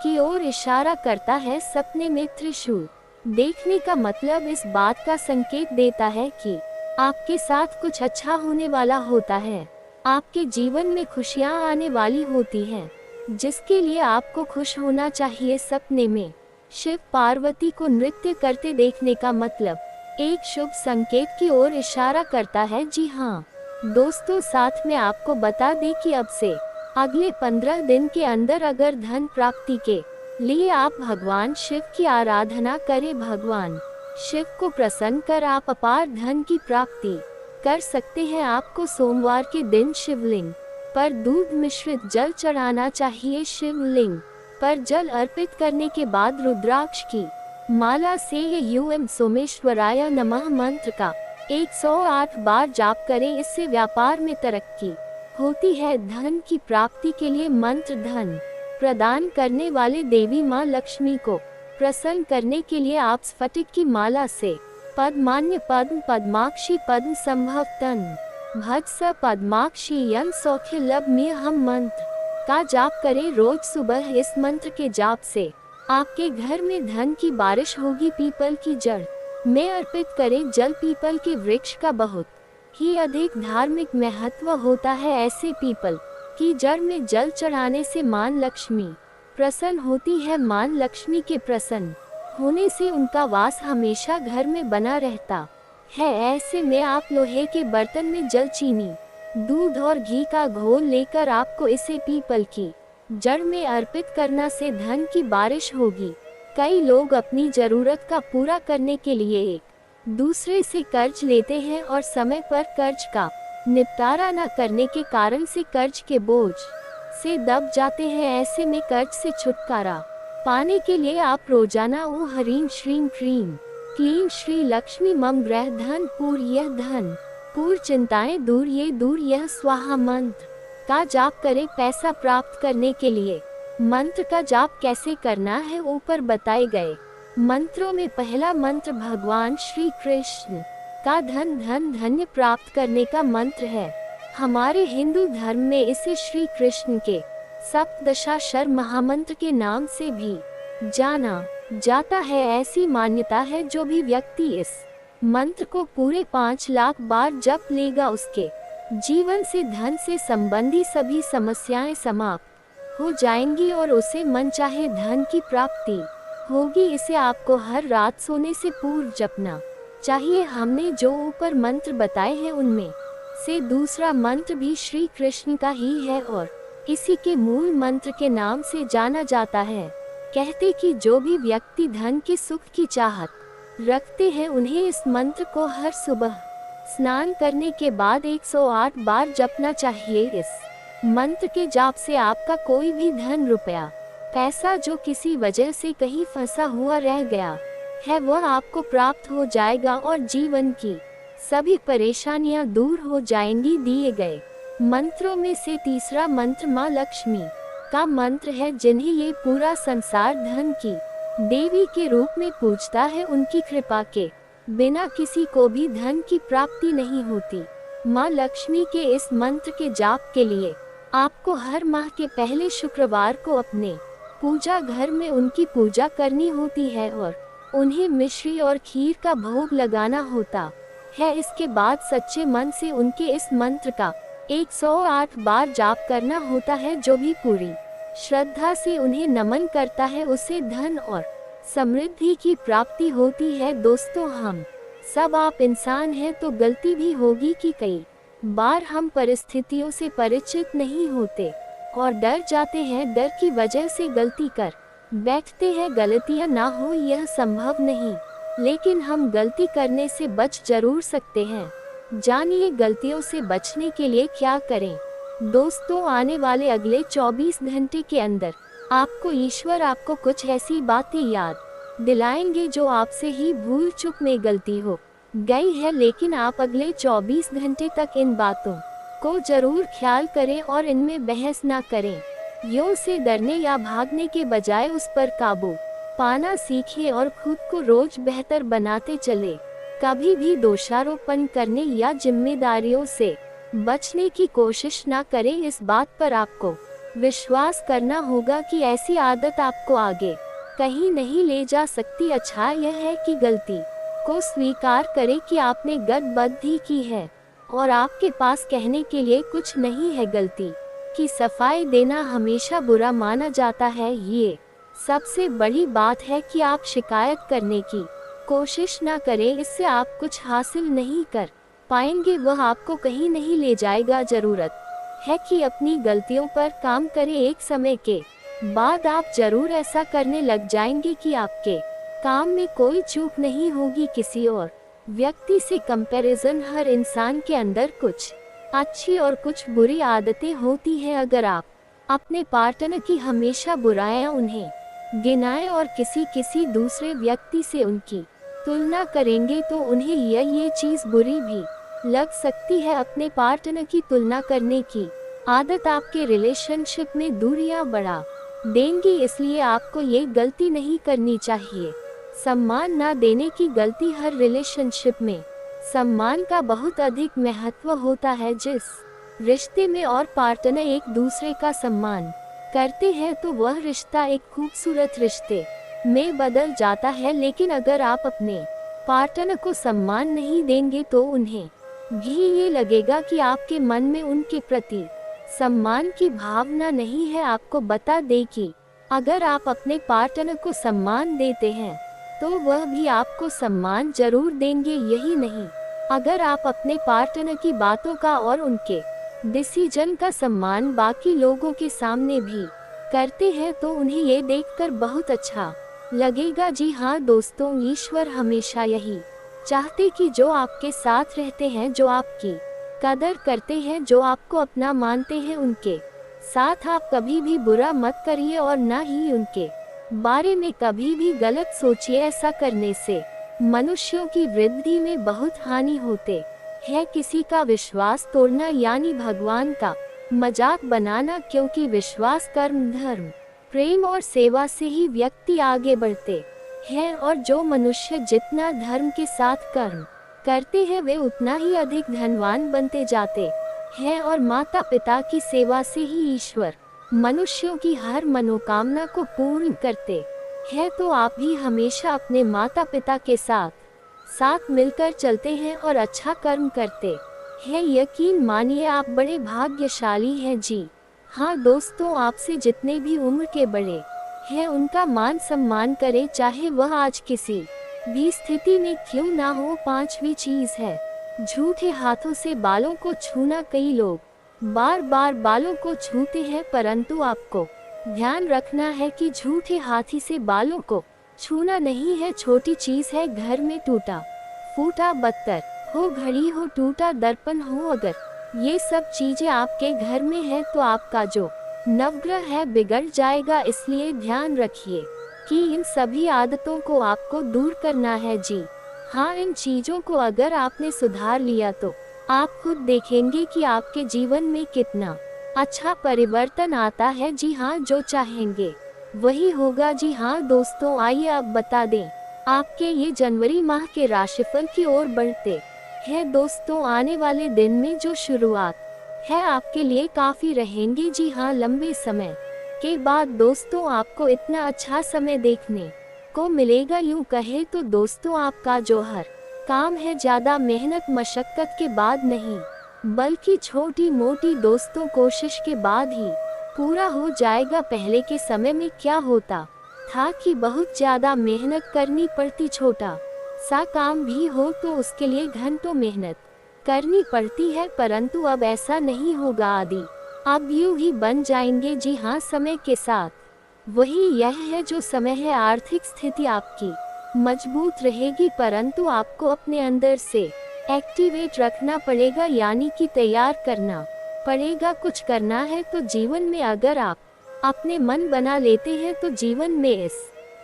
की ओर इशारा करता है। सपने में त्रिशूल देखने का मतलब इस बात का संकेत देता है कि आपके साथ कुछ अच्छा होने वाला होता है, आपके जीवन में खुशियां आने वाली होती हैं, जिसके लिए आपको खुश होना चाहिए। सपने में शिव पार्वती को नृत्य करते देखने का मतलब एक शुभ संकेत की ओर इशारा करता है। जी हाँ दोस्तों, साथ में आपको बता दें कि अब से अगले 15 दिन के अंदर अगर धन प्राप्ति के लिए आप भगवान शिव की आराधना करें, भगवान शिव को प्रसन्न कर आप अपार धन की प्राप्ति कर सकते हैं। आपको सोमवार के दिन शिवलिंग पर दूध मिश्रित जल चढ़ाना चाहिए। शिवलिंग पर जल अर्पित करने के बाद रुद्राक्ष की माला से यूएम सोमेश्वराय नमः मंत्र का 108 बार जाप करें। इससे व्यापार में तरक्की होती है। धन की प्राप्ति के लिए मंत्र धन प्रदान करने वाले देवी मां लक्ष्मी को प्रसन्न करने के लिए आप स्फटिक की माला से पद्मान्य पद्म पद्माक्षी पद्म संभव तन भत्स पद्माक्षी यन सौख्य लभ्य हम मंत्र का जाप करें रोज सुबह। इस मंत्र के जाप से आपके घर में धन की बारिश होगी। पीपल की जड़ में अर्पित करें जल। पीपल के वृक्ष का बहुत ही अधिक धार्मिक महत्व होता है। ऐसे पीपल की जड़ में जल चढ़ाने से मां लक्ष्मी प्रसन्न होती है। मां लक्ष्मी के प्रसन्न होने से उनका वास हमेशा घर में बना रहता है। ऐसे में आप लोहे के बर्तन में जल, चीनी, दूध और घी का घोल लेकर आपको इसे पीपल की जड़ में अर्पित करना से धन की बारिश होगी। कई लोग अपनी जरूरत का पूरा करने के लिए एक दूसरे से कर्ज लेते हैं और समय पर कर्ज का निपटारा न करने के कारण से कर्ज के बोझ से दब जाते हैं। ऐसे में कर्ज से छुटकारा पाने के लिए आप रोजाना ओ हरीं श्रीं क्रीं क्लीं श्री लक्ष्मी मम ग्रह धन पूर यह धन पूर चिंताएं दूर ये दूर यह स्वाहा मंत्र का जाप करें। पैसा प्राप्त करने के लिए मंत्र का जाप कैसे करना है ऊपर बताए गए मंत्रों में पहला मंत्र भगवान श्री कृष्ण का धन धन धन्य प्राप्त करने का मंत्र है। हमारे हिंदू धर्म में इसे श्री कृष्ण के सप्तदशाक्षर महामंत्र के नाम से भी जाना जाता है। ऐसी मान्यता है जो भी व्यक्ति इस मंत्र को पूरे 5 लाख बार जप लेगा उसके जीवन से धन से संबंधी सभी समस्याएं समाप्त हो जाएंगी और उसे मनचाहे धन की प्राप्ति होगी। इसे आपको हर रात सोने से पूर्व जपना चाहिए। हमने जो ऊपर मंत्र बताए हैं उनमें से दूसरा मंत्र भी श्री कृष्ण का ही है और इसी के मूल मंत्र के नाम से जाना जाता है। कहते कि जो भी व्यक्ति धन के सुख की चाहत रखते हैं उन्हें इस मंत्र को हर सुबह स्नान करने के बाद 108 बार जपना चाहिए। इस मंत्र के जाप से आपका कोई भी धन रुपया पैसा जो किसी वजह से कहीं फंसा हुआ रह गया है वह आपको प्राप्त हो जाएगा और जीवन की सभी परेशानियां दूर हो जाएंगी। दिए गए मंत्रों में से तीसरा मंत्र मां लक्ष्मी का मंत्र है, जिन्हें ये पूरा संसार धन की देवी के रूप में पूजता है। उनकी कृपा के बिना किसी को भी धन की प्राप्ति नहीं होती। मां लक्ष्मी के इस मंत्र के जाप के लिए आपको हर माह के पहले शुक्रवार को अपने पूजा घर में उनकी पूजा करनी होती है और उन्हें मिश्री और खीर का भोग लगाना होता है। इसके बाद सच्चे मन से उनके इस मंत्र का 108 बार जाप करना होता है। जो भी पूरी श्रद्धा से उन्हें नमन करता है उसे धन और समृद्धि की प्राप्ति होती है। दोस्तों, हम सब आप इंसान हैं तो गलती भी होगी कि कई बार हम परिस्थितियों से परिचित नहीं होते और डर जाते हैं। डर की वजह से गलती कर बैठते हैं। गलतियां ना हो यह संभव नहीं, लेकिन हम गलती करने से बच जरूर सकते हैं। जानिए गलतियों से बचने के लिए क्या करें। दोस्तों, आने वाले अगले 24 घंटे के अंदर आपको ईश्वर आपको कुछ ऐसी बातें याद दिलाएंगे जो आपसे ही भूल चूक में गलती हो गई है, लेकिन आप अगले 24 घंटे तक इन बातों को जरूर ख्याल करें और इनमें बहस ना करें। यो से डरने या भागने के बजाय उस पर काबू पाना सीखिए और खुद को रोज बेहतर बनाते चले। कभी भी दोषारोपण करने या जिम्मेदारियों से बचने की कोशिश ना करें। इस बात पर आपको विश्वास करना होगा कि ऐसी आदत आपको आगे कहीं नहीं ले जा सकती। अच्छा यह है कि गलती को स्वीकार करें कि आपने गलती की है और आपके पास कहने के लिए कुछ नहीं है। गलती की सफाई देना हमेशा बुरा माना जाता है। ये सबसे बड़ी बात है कि आप शिकायत करने की कोशिश ना करें, इससे आप कुछ हासिल नहीं कर पाएंगे, वह आपको कहीं नहीं ले जाएगा। जरूरत है कि अपनी गलतियों पर काम करें, एक समय के बाद आप जरूर ऐसा करने लग जाएंगे कि आपके काम में कोई चूक नहीं होगी। किसी और व्यक्ति से कंपैरिजन, हर इंसान के अंदर कुछ अच्छी और कुछ बुरी आदतें होती हैं। अगर आप अपने पार्टनर की हमेशा बुराइयां उन्हें गिनाएं और किसी दूसरे व्यक्ति से उनकी तुलना करेंगे तो उन्हें ये चीज बुरी भी लग सकती है। अपने पार्टनर की तुलना करने की आदत आपके रिलेशनशिप में दूरियां बढ़ा देंगी, इसलिए आपको ये गलती नहीं करनी चाहिए। सम्मान न देने की गलती, हर रिलेशनशिप में सम्मान का बहुत अधिक महत्व होता है। जिस रिश्ते में और पार्टनर एक दूसरे का सम्मान करते हैं तो वह रिश्ता एक खूबसूरत रिश्ते में बदल जाता है। लेकिन अगर आप अपने पार्टनर को सम्मान नहीं देंगे तो उन्हें भी ये लगेगा कि आपके मन में उनके प्रति सम्मान की भावना नहीं है। आपको बता दें कि अगर आप अपने पार्टनर को सम्मान देते हैं तो वह भी आपको सम्मान जरूर देंगे। यही नहीं, अगर आप अपने पार्टनर की बातों का और उनके डिसीजन का सम्मान बाकी लोगों के सामने भी करते हैं तो उन्हें ये देखकर बहुत अच्छा लगेगा। जी हाँ दोस्तों, ईश्वर हमेशा यही चाहते कि जो आपके साथ रहते हैं, जो आपकी कदर करते हैं, जो आपको अपना मानते हैं, उनके साथ आप कभी भी बुरा मत करिए और न ही उनके बारे में कभी भी गलत सोचिए। ऐसा करने से मनुष्यों की वृद्धि में बहुत हानि होते है। किसी का विश्वास तोड़ना यानी भगवान का मजाक बनाना, क्योंकि विश्वास, कर्म, धर्म, प्रेम और सेवा से ही व्यक्ति आगे बढ़ते हैं और जो मनुष्य जितना धर्म के साथ कर्म करते हैं वे उतना ही अधिक धनवान बनते जाते हैं और माता पिता की सेवा से ही ईश्वर मनुष्यों की हर मनोकामना को पूर्ण करते हैं। तो आप भी हमेशा अपने माता पिता के साथ मिलकर चलते हैं और अच्छा कर्म करते हैं। यकीन मानिए आप बड़े भाग्यशाली हैं। जी हाँ दोस्तों, आपसे जितने भी उम्र के बड़े हैं उनका मान सम्मान करें, चाहे वह आज किसी भी स्थिति में क्यों ना हो। पांचवी चीज है झूठे हाथों से बालों को छूना। कई लोग बार बार बालों को छूते हैं, परंतु आपको ध्यान रखना है कि झूठे हाथी से बालों को छूना नहीं है। छोटी चीज है, घर में टूटा फूटा बर्तन हो, घड़ी हो, टूटा दर्पण हो, अगर ये सब चीजें आपके घर में है तो आपका जो नवग्रह है बिगड़ जाएगा। इसलिए ध्यान रखिए कि इन सभी आदतों को आपको दूर करना है। जी हाँ, इन चीजों को अगर आपने सुधार लिया तो आप खुद देखेंगे कि आपके जीवन में कितना अच्छा परिवर्तन आता है। जी हाँ, जो चाहेंगे वही होगा। जी हाँ दोस्तों, आइए अब बता दें आपके ये जनवरी माह के राशिफल की ओर बढ़ते हैं। दोस्तों, आने वाले दिन में जो शुरुआत है आपके लिए काफी रहेंगी। जी हाँ, लंबे समय के बाद दोस्तों आपको इतना अच्छा समय देखने को मिलेगा। यूं कहे तो दोस्तों आपका जो हर काम है ज्यादा मेहनत मशक्कत के बाद नहीं बल्कि छोटी मोटी दोस्तों कोशिश के बाद ही पूरा हो जाएगा। पहले के समय में क्या होता था कि बहुत ज्यादा मेहनत करनी पड़ती, छोटा सा काम भी हो तो उसके लिए घंटों मेहनत करनी पड़ती है, परंतु अब ऐसा नहीं होगा। आदि अब यूं ही बन जाएंगे। जी हाँ, समय के साथ वही यह है जो समय है। आर्थिक स्थिति आपकी मजबूत रहेगी, परंतु आपको अपने अंदर से एक्टिवेट रखना पड़ेगा, यानी कि तैयार करना पड़ेगा। कुछ करना है तो जीवन में अगर आप अपने मन बना लेते हैं तो जीवन में इस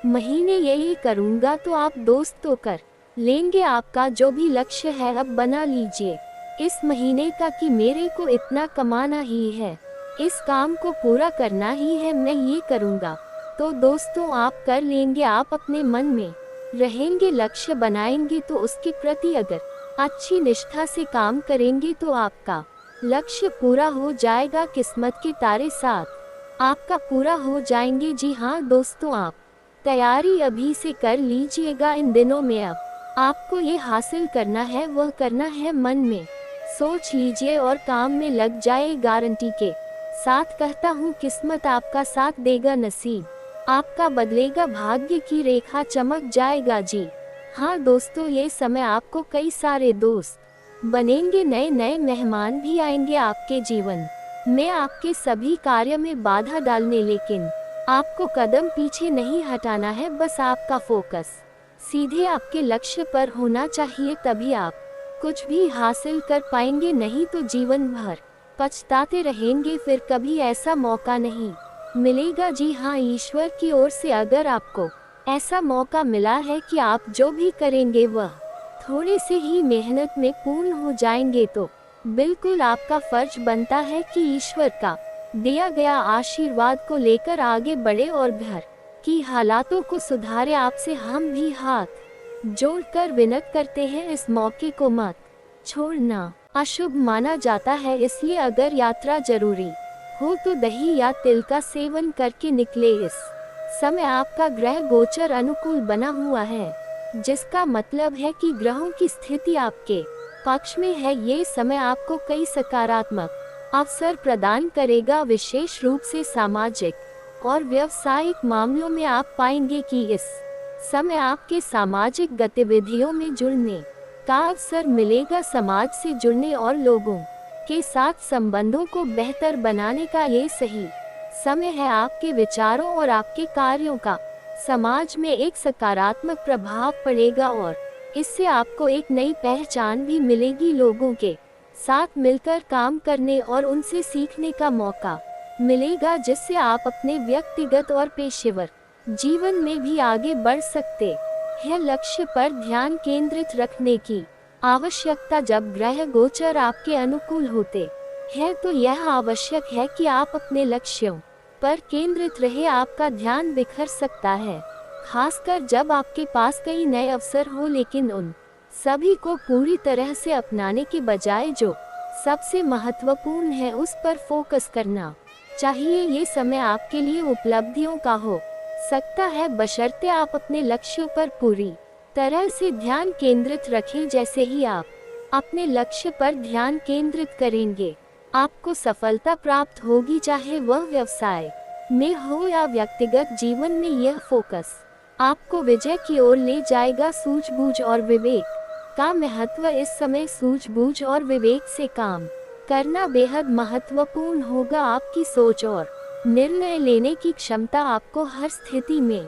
महीने यही करूँगा तो आप दोस्तों कर लेंगे आपका जो भी लक्ष्य है अब बना लीजिए इस महीने का कि मेरे को इतना कमाना ही है, इस काम को पूरा करना ही है, मैं ये करूँगा। तो दोस्तों आप कर लेंगे, आप अपने मन में रहेंगे, लक्ष्य बनाएंगे तो उसके प्रति अगर अच्छी निष्ठा से काम करेंगे तो आपका लक्ष्य पूरा हो जाएगा। किस्मत के तारे साथ आपका पूरा हो जाएंगे। जी हाँ दोस्तों, आप तैयारी अभी से कर लीजिएगा। इन दिनों में अब आपको ये हासिल करना है, वह करना है, मन में सोच लीजिए और काम में लग जाए। गारंटी के साथ कहता हूँ किस्मत आपका साथ देगा, नसीब आपका बदलेगा, भाग्य की रेखा चमक जाएगा। जी हाँ दोस्तों, ये समय आपको कई सारे दोस्त बनेंगे, नए नए मेहमान भी आएंगे आपके जीवन में, आपके सभी कार्य में बाधा डालने, लेकिन आपको कदम पीछे नहीं हटाना है, बस आपका फोकस सीधे आपके लक्ष्य पर होना चाहिए, तभी आप कुछ भी हासिल कर पाएंगे, नहीं तो जीवन भर पछताते रहेंगे, फिर कभी ऐसा मौका नहीं मिलेगा। जी हाँ, ईश्वर की ओर से अगर आपको ऐसा मौका मिला है कि आप जो भी करेंगे वह थोड़े से ही मेहनत में पूर्ण हो जाएंगे, तो बिल्कुल आपका फर्ज बनता है कि ईश्वर का दिया गया आशीर्वाद को लेकर आगे बढ़े और घर की हालातों को सुधारे। आपसे हम भी हाथ जोड़कर विनती करते हैं, इस मौके को मत छोड़ना। अशुभ माना जाता है, इसलिए अगर यात्रा जरूरी हो तो दही या तिल का सेवन करके निकले। इस समय आपका ग्रह गोचर अनुकूल बना हुआ है, जिसका मतलब है कि ग्रहों की स्थिति आपके पक्ष में है। ये समय आपको कई सकारात्मक अवसर प्रदान करेगा, विशेष रूप से सामाजिक और व्यावसायिक मामलों में आप पाएंगे कि इस समय आपके सामाजिक गतिविधियों में जुड़ने का अवसर मिलेगा। समाज से जुड़ने और लोगों के साथ संबंधों को बेहतर बनाने का ये सही समय है। आपके विचारों और आपके कार्यों का समाज में एक सकारात्मक प्रभाव पड़ेगा और इससे आपको एक नई पहचान भी मिलेगी। लोगों के साथ मिलकर काम करने और उनसे सीखने का मौका मिलेगा, जिससे आप अपने व्यक्तिगत और पेशेवर जीवन में भी आगे बढ़ सकते हैं। लक्ष्य पर ध्यान केंद्रित रखने की आवश्यकता, जब ग्रह गोचर आपके अनुकूल होते हैं तो यह आवश्यक है कि आप अपने लक्ष्यों पर केंद्रित रहे। आपका ध्यान बिखर सकता है, खासकर जब आपके पास कई नए अवसर हो, लेकिन उन सभी को पूरी तरह से अपनाने के बजाय जो सबसे महत्वपूर्ण है उस पर फोकस करना चाहिए। ये समय आपके लिए उपलब्धियों का हो सकता है, बशर्ते आप अपने लक्ष्यों पर पूरी तरह से ध्यान केंद्रित रखें। जैसे ही आप अपने लक्ष्य पर ध्यान केंद्रित करेंगे, आपको सफलता प्राप्त होगी, चाहे वह व्यवसाय में हो या व्यक्तिगत जीवन में। यह फोकस आपको विजय की ओर ले जाएगा। सूझबूझ और विवेक का महत्व, इस समय सूझबूझ और विवेक से काम करना बेहद महत्वपूर्ण होगा। आपकी सोच और निर्णय लेने की क्षमता आपको हर स्थिति में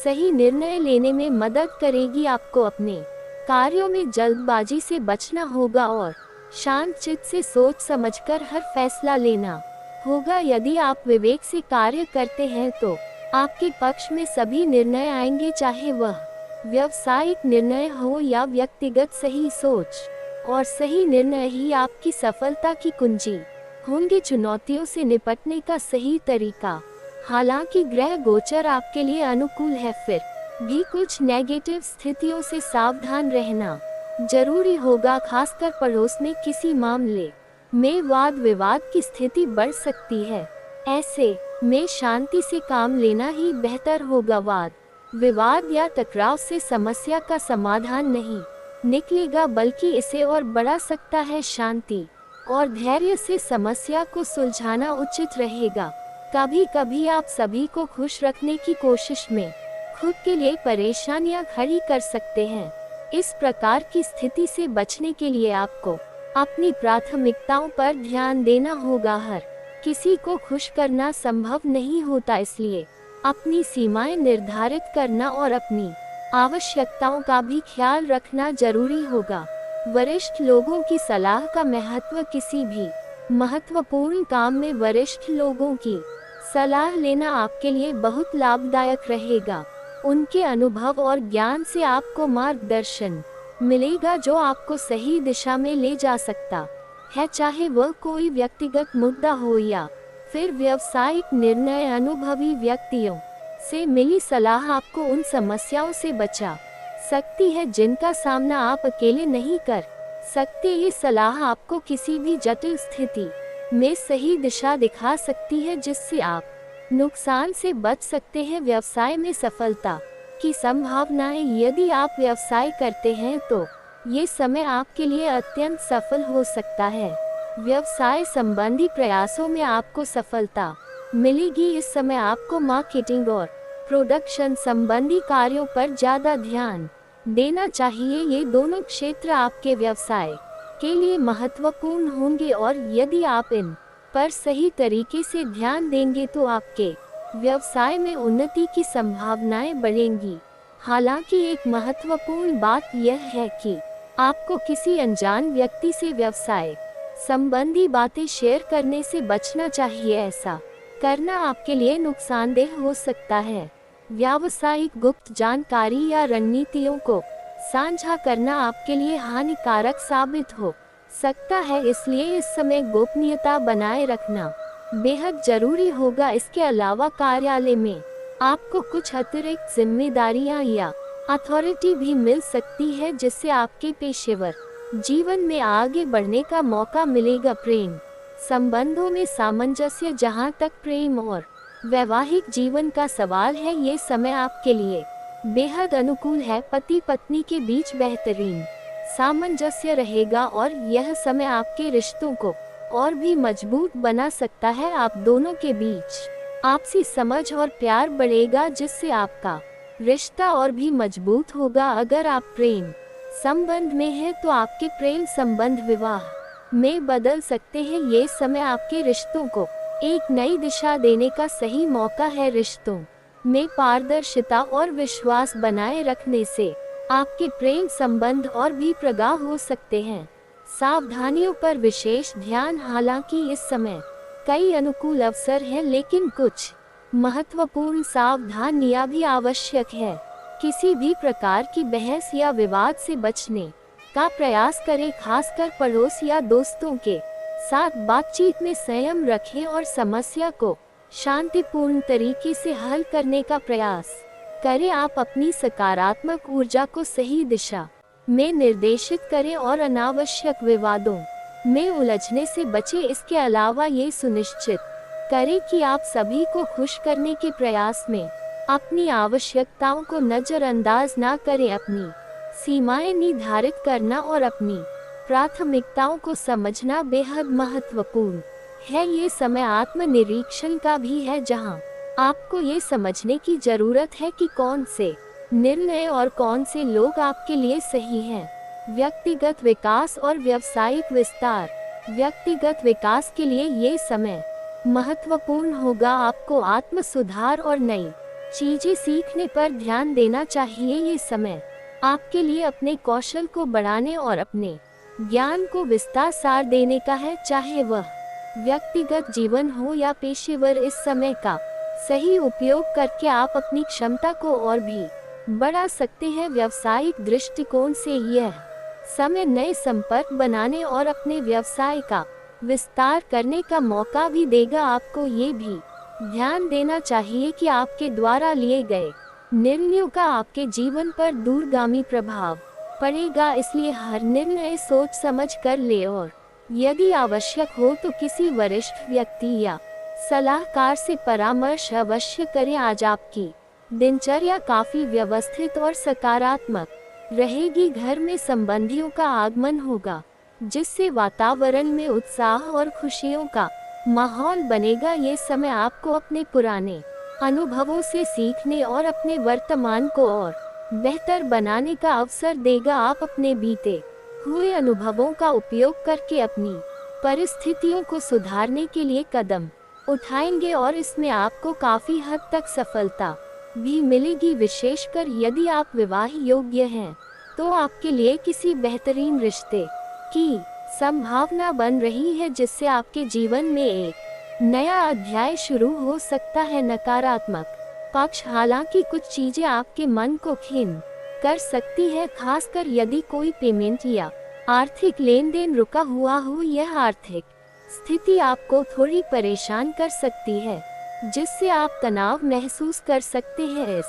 सही निर्णय लेने में मदद करेगी। आपको अपने कार्यों में जल्दबाजी से बचना होगा और शांत चित्त से सोच समझकर हर फैसला लेना होगा। यदि आप विवेक से कार्य करते हैं तो आपके पक्ष में सभी निर्णय आएंगे, चाहे वह व्यावसायिक निर्णय हो या व्यक्तिगत। सही सोच और सही निर्णय ही आपकी सफलता की कुंजी होंगे। चुनौतियों से निपटने का सही तरीका, हालांकि ग्रह गोचर आपके लिए अनुकूल है, फिर भी कुछ नेगेटिव स्थितियों से सावधान रहना जरूरी होगा। खासकर पड़ोस में किसी मामले में वाद विवाद की स्थिति बढ़ सकती है, ऐसे में शांति से काम लेना ही बेहतर होगा। वाद विवाद या टकराव से समस्या का समाधान नहीं निकलेगा, बल्कि इसे और बढ़ा सकता है। शांति और धैर्य से समस्या को सुलझाना उचित रहेगा। कभी कभी आप सभी को खुश रखने की कोशिश में खुद के लिए परेशानियां खड़ी कर सकते हैं। इस प्रकार की स्थिति से बचने के लिए आपको अपनी प्राथमिकताओं पर ध्यान देना होगा। हर किसी को खुश करना संभव नहीं होता, इसलिए अपनी सीमाएं निर्धारित करना और अपनी आवश्यकताओं का भी ख्याल रखना जरूरी होगा। वरिष्ठ लोगों की सलाह का महत्व, किसी भी महत्वपूर्ण काम में वरिष्ठ लोगों की सलाह लेना आपके लिए बहुत लाभदायक रहेगा। उनके अनुभव और ज्ञान से आपको मार्गदर्शन मिलेगा जो आपको सही दिशा में ले जा सकता है, चाहे वह कोई व्यक्तिगत मुद्दा हो या फिर व्यवसायिक निर्णय। अनुभवी व्यक्तियों से मिली सलाह आपको उन समस्याओं से बचा सकती है जिनका सामना आप अकेले नहीं कर सकते। ये सलाह आपको किसी भी जटिल स्थिति में सही दिशा दिखा सकती है, जिससे आप नुकसान से बच सकते हैं। व्यवसाय में सफलता की संभावनाएं। यदि आप व्यवसाय करते हैं तो ये समय आपके लिए अत्यंत सफल हो सकता है। व्यवसाय संबंधी प्रयासों में आपको सफलता मिलेगी। इस समय आपको मार्केटिंग और प्रोडक्शन संबंधी कार्यों पर ज्यादा ध्यान देना चाहिए। ये दोनों क्षेत्र आपके व्यवसाय के लिए महत्वपूर्ण होंगे और यदि आप इन पर सही तरीके से ध्यान देंगे तो आपके व्यवसाय में उन्नति की संभावनाएं बढ़ेंगी। हालांकि एक महत्वपूर्ण बात यह है कि आपको किसी अनजान व्यक्ति से व्यवसाय संबंधी बातें शेयर करने से बचना चाहिए। ऐसा करना आपके लिए नुकसानदेह हो सकता है। व्यावसायिक गुप्त जानकारी या रणनीतियों को साझा करना आपके लिए हानिकारक साबित हो सकता है, इसलिए इस समय गोपनीयता बनाए रखना बेहद जरूरी होगा। इसके अलावा कार्यालय में आपको कुछ अतिरिक्त जिम्मेदारियां या अथॉरिटी भी मिल सकती है, जिससे आपके पेशेवर जीवन में आगे बढ़ने का मौका मिलेगा। प्रेम संबंधों में सामंजस्य। जहां तक प्रेम और वैवाहिक जीवन का सवाल है, ये समय आपके लिए बेहद अनुकूल है। पति पत्नी के बीच बेहतरीन सामंजस्य रहेगा और यह समय आपके रिश्तों को और भी मजबूत बना सकता है। आप दोनों के बीच आपसी समझ और प्यार बढ़ेगा, जिससे आपका रिश्ता और भी मजबूत होगा। अगर आप प्रेम संबंध में हैं तो आपके प्रेम संबंध विवाह में बदल सकते हैं। ये समय आपके रिश्तों को एक नई दिशा देने का सही मौका है। रिश्तों में पारदर्शिता और विश्वास बनाए रखने से आपके प्रेम संबंध और भी प्रगाढ़ हो सकते हैं। सावधानियों पर विशेष ध्यान। हालांकि इस समय कई अनुकूल अवसर हैं, लेकिन कुछ महत्वपूर्ण सावधानियां भी आवश्यक है। किसी भी प्रकार की बहस या विवाद से बचने का प्रयास करें, खासकर पड़ोस या दोस्तों के साथ बातचीत में संयम रखें और समस्या को शांतिपूर्ण तरीके से हल करने का प्रयास करें। आप अपनी सकारात्मक ऊर्जा को सही दिशा में निर्देशित करें और अनावश्यक विवादों में उलझने से बचें। इसके अलावा ये सुनिश्चित करें कि आप सभी को खुश करने के प्रयास में अपनी आवश्यकताओं को नजरअंदाज ना करें। अपनी सीमाएं निर्धारित करना और अपनी प्राथमिकताओं को समझना बेहद महत्वपूर्ण है। ये समय आत्मनिरीक्षण का भी है, जहां आपको ये समझने की जरूरत है कि कौन से निर्णय और कौन से लोग आपके लिए सही हैं। व्यक्तिगत विकास और व्यावसायिक विस्तार। व्यक्तिगत विकास के लिए ये समय महत्वपूर्ण होगा। आपको आत्म सुधार और नई चीजें सीखने पर ध्यान देना चाहिए। ये समय आपके लिए अपने कौशल को बढ़ाने और अपने ज्ञान को विस्तार सार देने का है, चाहे वह व्यक्तिगत जीवन हो या पेशेवर। इस समय का सही उपयोग करके आप अपनी क्षमता को और भी बढ़ा सकते हैं। व्यावसायिक दृष्टिकोण से यह समय नए संपर्क बनाने और अपने व्यवसाय का विस्तार करने का मौका भी देगा। आपको ये भी ध्यान देना चाहिए कि आपके द्वारा लिए गए निर्णयों का आपके जीवन पर दूरगामी प्रभाव पड़ेगा, इसलिए हर निर्णय सोच समझ कर ले और यदि आवश्यक हो तो किसी वरिष्ठ व्यक्ति या सलाहकार से परामर्श अवश्य करें। आज आपकी दिनचर्या काफी व्यवस्थित और सकारात्मक रहेगी। घर में संबंधियों का आगमन होगा, जिससे वातावरण में उत्साह और खुशियों का माहौल बनेगा। ये समय आपको अपने पुराने अनुभवों से सीखने और अपने वर्तमान को और बेहतर बनाने का अवसर देगा। आप अपने बीते हुए अनुभवों का उपयोग करके अपनी परिस्थितियों को सुधारने के लिए कदम उठाएंगे और इसमें आपको काफी हद तक सफलता भी मिलेगी। विशेषकर यदि आप विवाह योग्य हैं तो आपके लिए किसी बेहतरीन रिश्ते की संभावना बन रही है, जिससे आपके जीवन में एक नया अध्याय शुरू हो सकता है। नकारात्मक पक्ष। हालांकि कुछ चीजें आपके मन को खिन कर सकती है, खासकर यदि कोई पेमेंट या आर्थिक लेन देन रुका हुआ हो। यह आर्थिक स्थिति आपको थोड़ी परेशान कर सकती है, जिससे आप तनाव महसूस कर सकते हैं। इस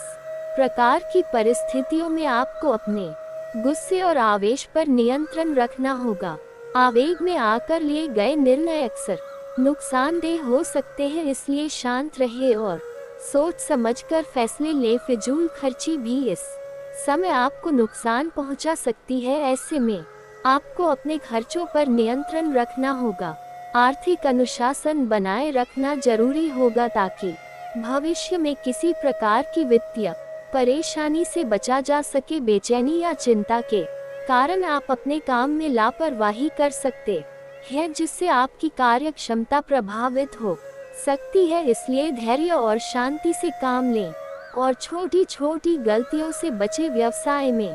प्रकार की परिस्थितियों में आपको अपने गुस्से और आवेश पर नियंत्रण रखना होगा। आवेग में आकर लिए गए निर्णय अक्सर नुकसानदेह हो सकते हैं, इसलिए शांत रहे और सोच समझकर फैसले ले। फिजूल खर्ची भी इस समय आपको नुकसान पहुंचा सकती है, ऐसे में आपको अपने खर्चों पर नियंत्रण रखना होगा। आर्थिक अनुशासन बनाए रखना जरूरी होगा ताकि भविष्य में किसी प्रकार की वित्तीय परेशानी से बचा जा सके। बेचैनी या चिंता के कारण आप अपने काम में लापरवाही कर सकते हैं, जिससे आपकी कार्य क्षमता प्रभावित हो सकती है। इसलिए धैर्य और शांति से काम लें और छोटी छोटी गलतियों से बचे। व्यवसाय में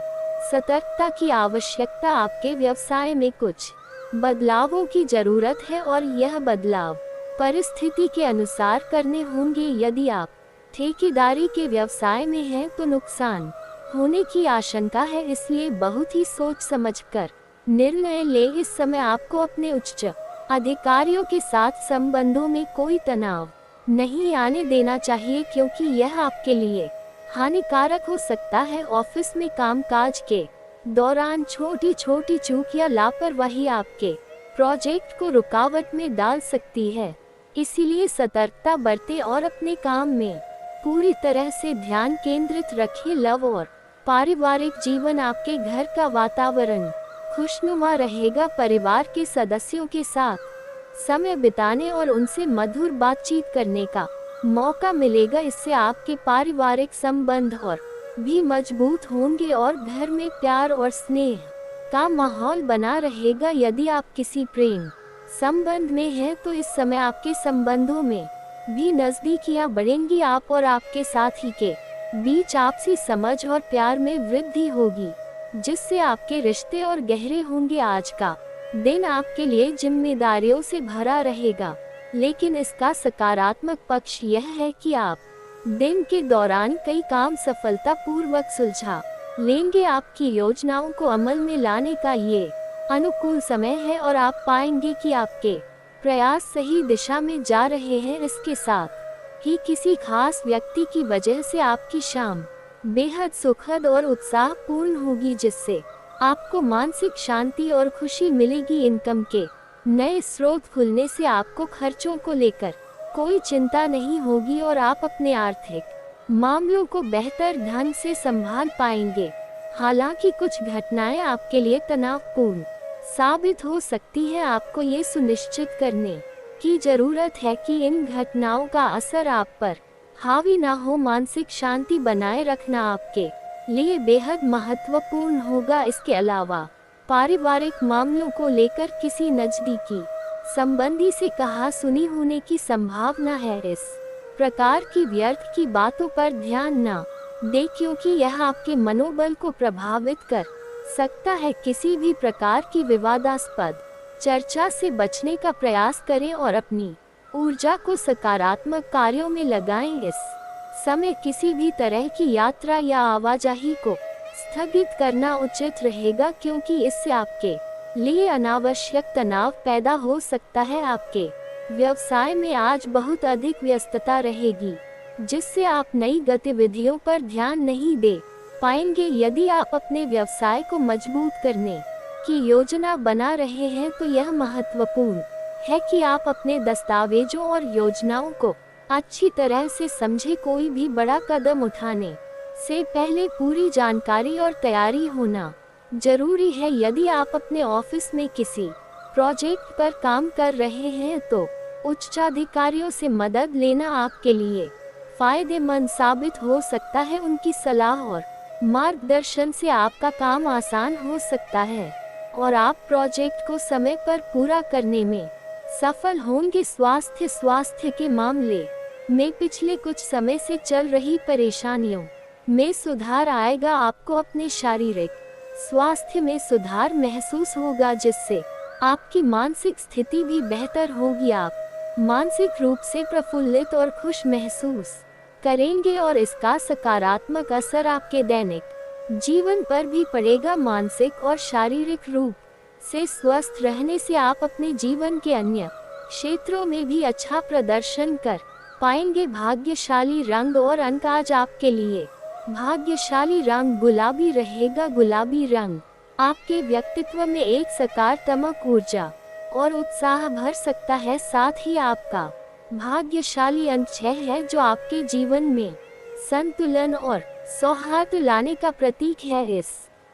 सतर्कता की आवश्यकता। आपके व्यवसाय में कुछ बदलावों की जरूरत है और यह बदलाव परिस्थिति के अनुसार करने होंगे। यदि आप ठेकेदारी के व्यवसाय में हैं तो नुकसान होने की आशंका है, इसलिए बहुत ही सोच समझकर निर्णय ले। इस समय आपको अपने उच्च अधिकारियों के साथ संबंधों में कोई तनाव नहीं आने देना चाहिए, क्योंकि यह आपके लिए हानिकारक हो सकता है। ऑफिस में कामकाज के दौरान छोटी छोटी चूक या लापरवाही आपके प्रोजेक्ट को रुकावट में डाल सकती है, इसीलिए सतर्कता बरतें और अपने काम में पूरी तरह से ध्यान केंद्रित रखें। लव और पारिवारिक जीवन। आपके घर का वातावरण खुशनुमा रहेगा। परिवार के सदस्यों के साथ समय बिताने और उनसे मधुर बातचीत करने का मौका मिलेगा। इससे आपके पारिवारिक संबंध और भी मजबूत होंगे और घर में प्यार और स्नेह का माहौल बना रहेगा। यदि आप किसी प्रेम संबंध में हैं तो इस समय आपके संबंधों में भी नजदीकियां बढ़ेंगी। आप और आपके साथी के बीच आपसी समझ और प्यार में वृद्धि होगी, जिससे आपके रिश्ते और गहरे होंगे। आज का दिन आपके लिए जिम्मेदारियों से भरा रहेगा, लेकिन इसका सकारात्मक पक्ष यह है कि आप दिन के दौरान कई काम सफलतापूर्वक सुलझा लेंगे। आपकी योजनाओं को अमल में लाने का ये अनुकूल समय है और आप पाएंगे कि आपके प्रयास सही दिशा में जा रहे हैं। इसके साथ ही किसी खास व्यक्ति की वजह से आपकी शाम बेहद सुखद और उत्साहपूर्ण होगी, जिससे आपको मानसिक शांति और खुशी मिलेगी। इनकम के नए स्रोत खुलने से आपको खर्चों को लेकर कोई चिंता नहीं होगी और आप अपने आर्थिक मामलों को बेहतर ढंग से संभाल पाएंगे। हालांकि कुछ घटनाएं आपके लिए तनावपूर्ण साबित हो सकती है। आपको ये सुनिश्चित करने की जरूरत है कि इन घटनाओं का असर आप पर हावी ना हो। मानसिक शांति बनाए रखना आपके लिए बेहद महत्वपूर्ण होगा। इसके अलावा पारिवारिक मामलों को लेकर किसी नजदीकी संबंधी से कहा सुनी होने की संभावना है। इस प्रकार की व्यर्थ की बातों पर ध्यान न दें, क्योंकि यह आपके मनोबल को प्रभावित कर सकता है। किसी भी प्रकार की विवादास्पद चर्चा से बचने का प्रयास करें और अपनी ऊर्जा को सकारात्मक कार्यों में लगाएं। इस समय किसी भी तरह की यात्रा या आवाजाही को स्थगित करना उचित रहेगा, क्योंकि इससे आपके लिए अनावश्यक तनाव पैदा हो सकता है। आपके व्यवसाय में आज बहुत अधिक व्यस्तता रहेगी, जिससे आप नई गतिविधियों पर ध्यान नहीं दे पाएंगे। यदि आप अपने व्यवसाय को मजबूत करने की योजना बना रहे हैं तो यह महत्वपूर्ण है कि आप अपने दस्तावेजों और योजनाओं को अच्छी तरह से समझें। कोई भी बड़ा कदम उठाने से पहले पूरी जानकारी और तैयारी होना जरूरी है। यदि आप अपने ऑफिस में किसी प्रोजेक्ट पर काम कर रहे हैं तो उच्चाधिकारियों से मदद लेना आपके लिए फायदेमंद साबित हो सकता है। उनकी सलाह और मार्गदर्शन से आपका काम आसान हो सकता है और आप प्रोजेक्ट को समय पर पूरा करने में सफल होंगे। स्वास्थ्य के मामले में पिछले कुछ समय से चल रही परेशानियों में सुधार आएगा। आपको अपने शारीरिक स्वास्थ्य में सुधार महसूस होगा, जिससे आपकी मानसिक स्थिति भी बेहतर होगी। आप मानसिक रूप से प्रफुल्लित और खुश महसूस करेंगे और इसका सकारात्मक असर आपके दैनिक जीवन पर भी पड़ेगा। मानसिक और शारीरिक रूप से स्वस्थ रहने से आप अपने जीवन के अन्य क्षेत्रों में भी अच्छा प्रदर्शन कर पाएंगे। भाग्यशाली रंग और अंक आज आपके लिए। भाग्यशाली रंग गुलाबी रहेगा। गुलाबी रंग आपके व्यक्तित्व में एक सकारात्मक ऊर्जा और उत्साह भर सकता है। साथ ही आपका भाग्यशाली अंक 6 है, जो आपके जीवन में संतुलन और सौहार्द लाने का प्रतीक है। इस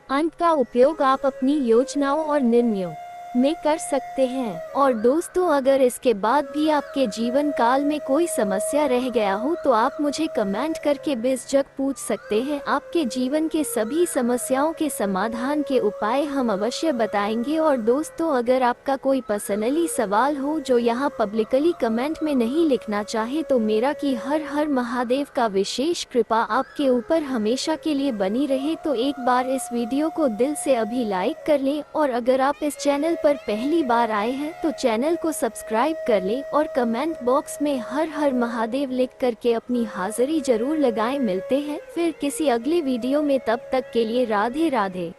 अंक का उपयोग आप अपनी योजनाओं और निर्णयों में कर सकते हैं। और दोस्तों, अगर इसके बाद भी आपके जीवन काल में कोई समस्या रह गया हो तो आप मुझे कमेंट करके बेझिझक पूछ सकते हैं। आपके जीवन के सभी समस्याओं के समाधान के उपाय हम अवश्य बताएंगे। और दोस्तों, अगर आपका कोई पर्सनली सवाल हो जो यहाँ पब्लिकली कमेंट में नहीं लिखना चाहे तो मेरा कि हर हर महादेव का विशेष कृपा आपके ऊपर हमेशा के लिए बनी रहे। तो एक बार इस वीडियो को दिल से अभी लाइक कर लें, और अगर आप इस चैनल पर पहली बार आए हैं तो चैनल को सब्सक्राइब कर लें और कमेंट बॉक्स में हर हर महादेव लिख करके अपनी हाजिरी जरूर लगाएं। मिलते हैं फिर किसी अगले वीडियो में, तब तक के लिए राधे राधे।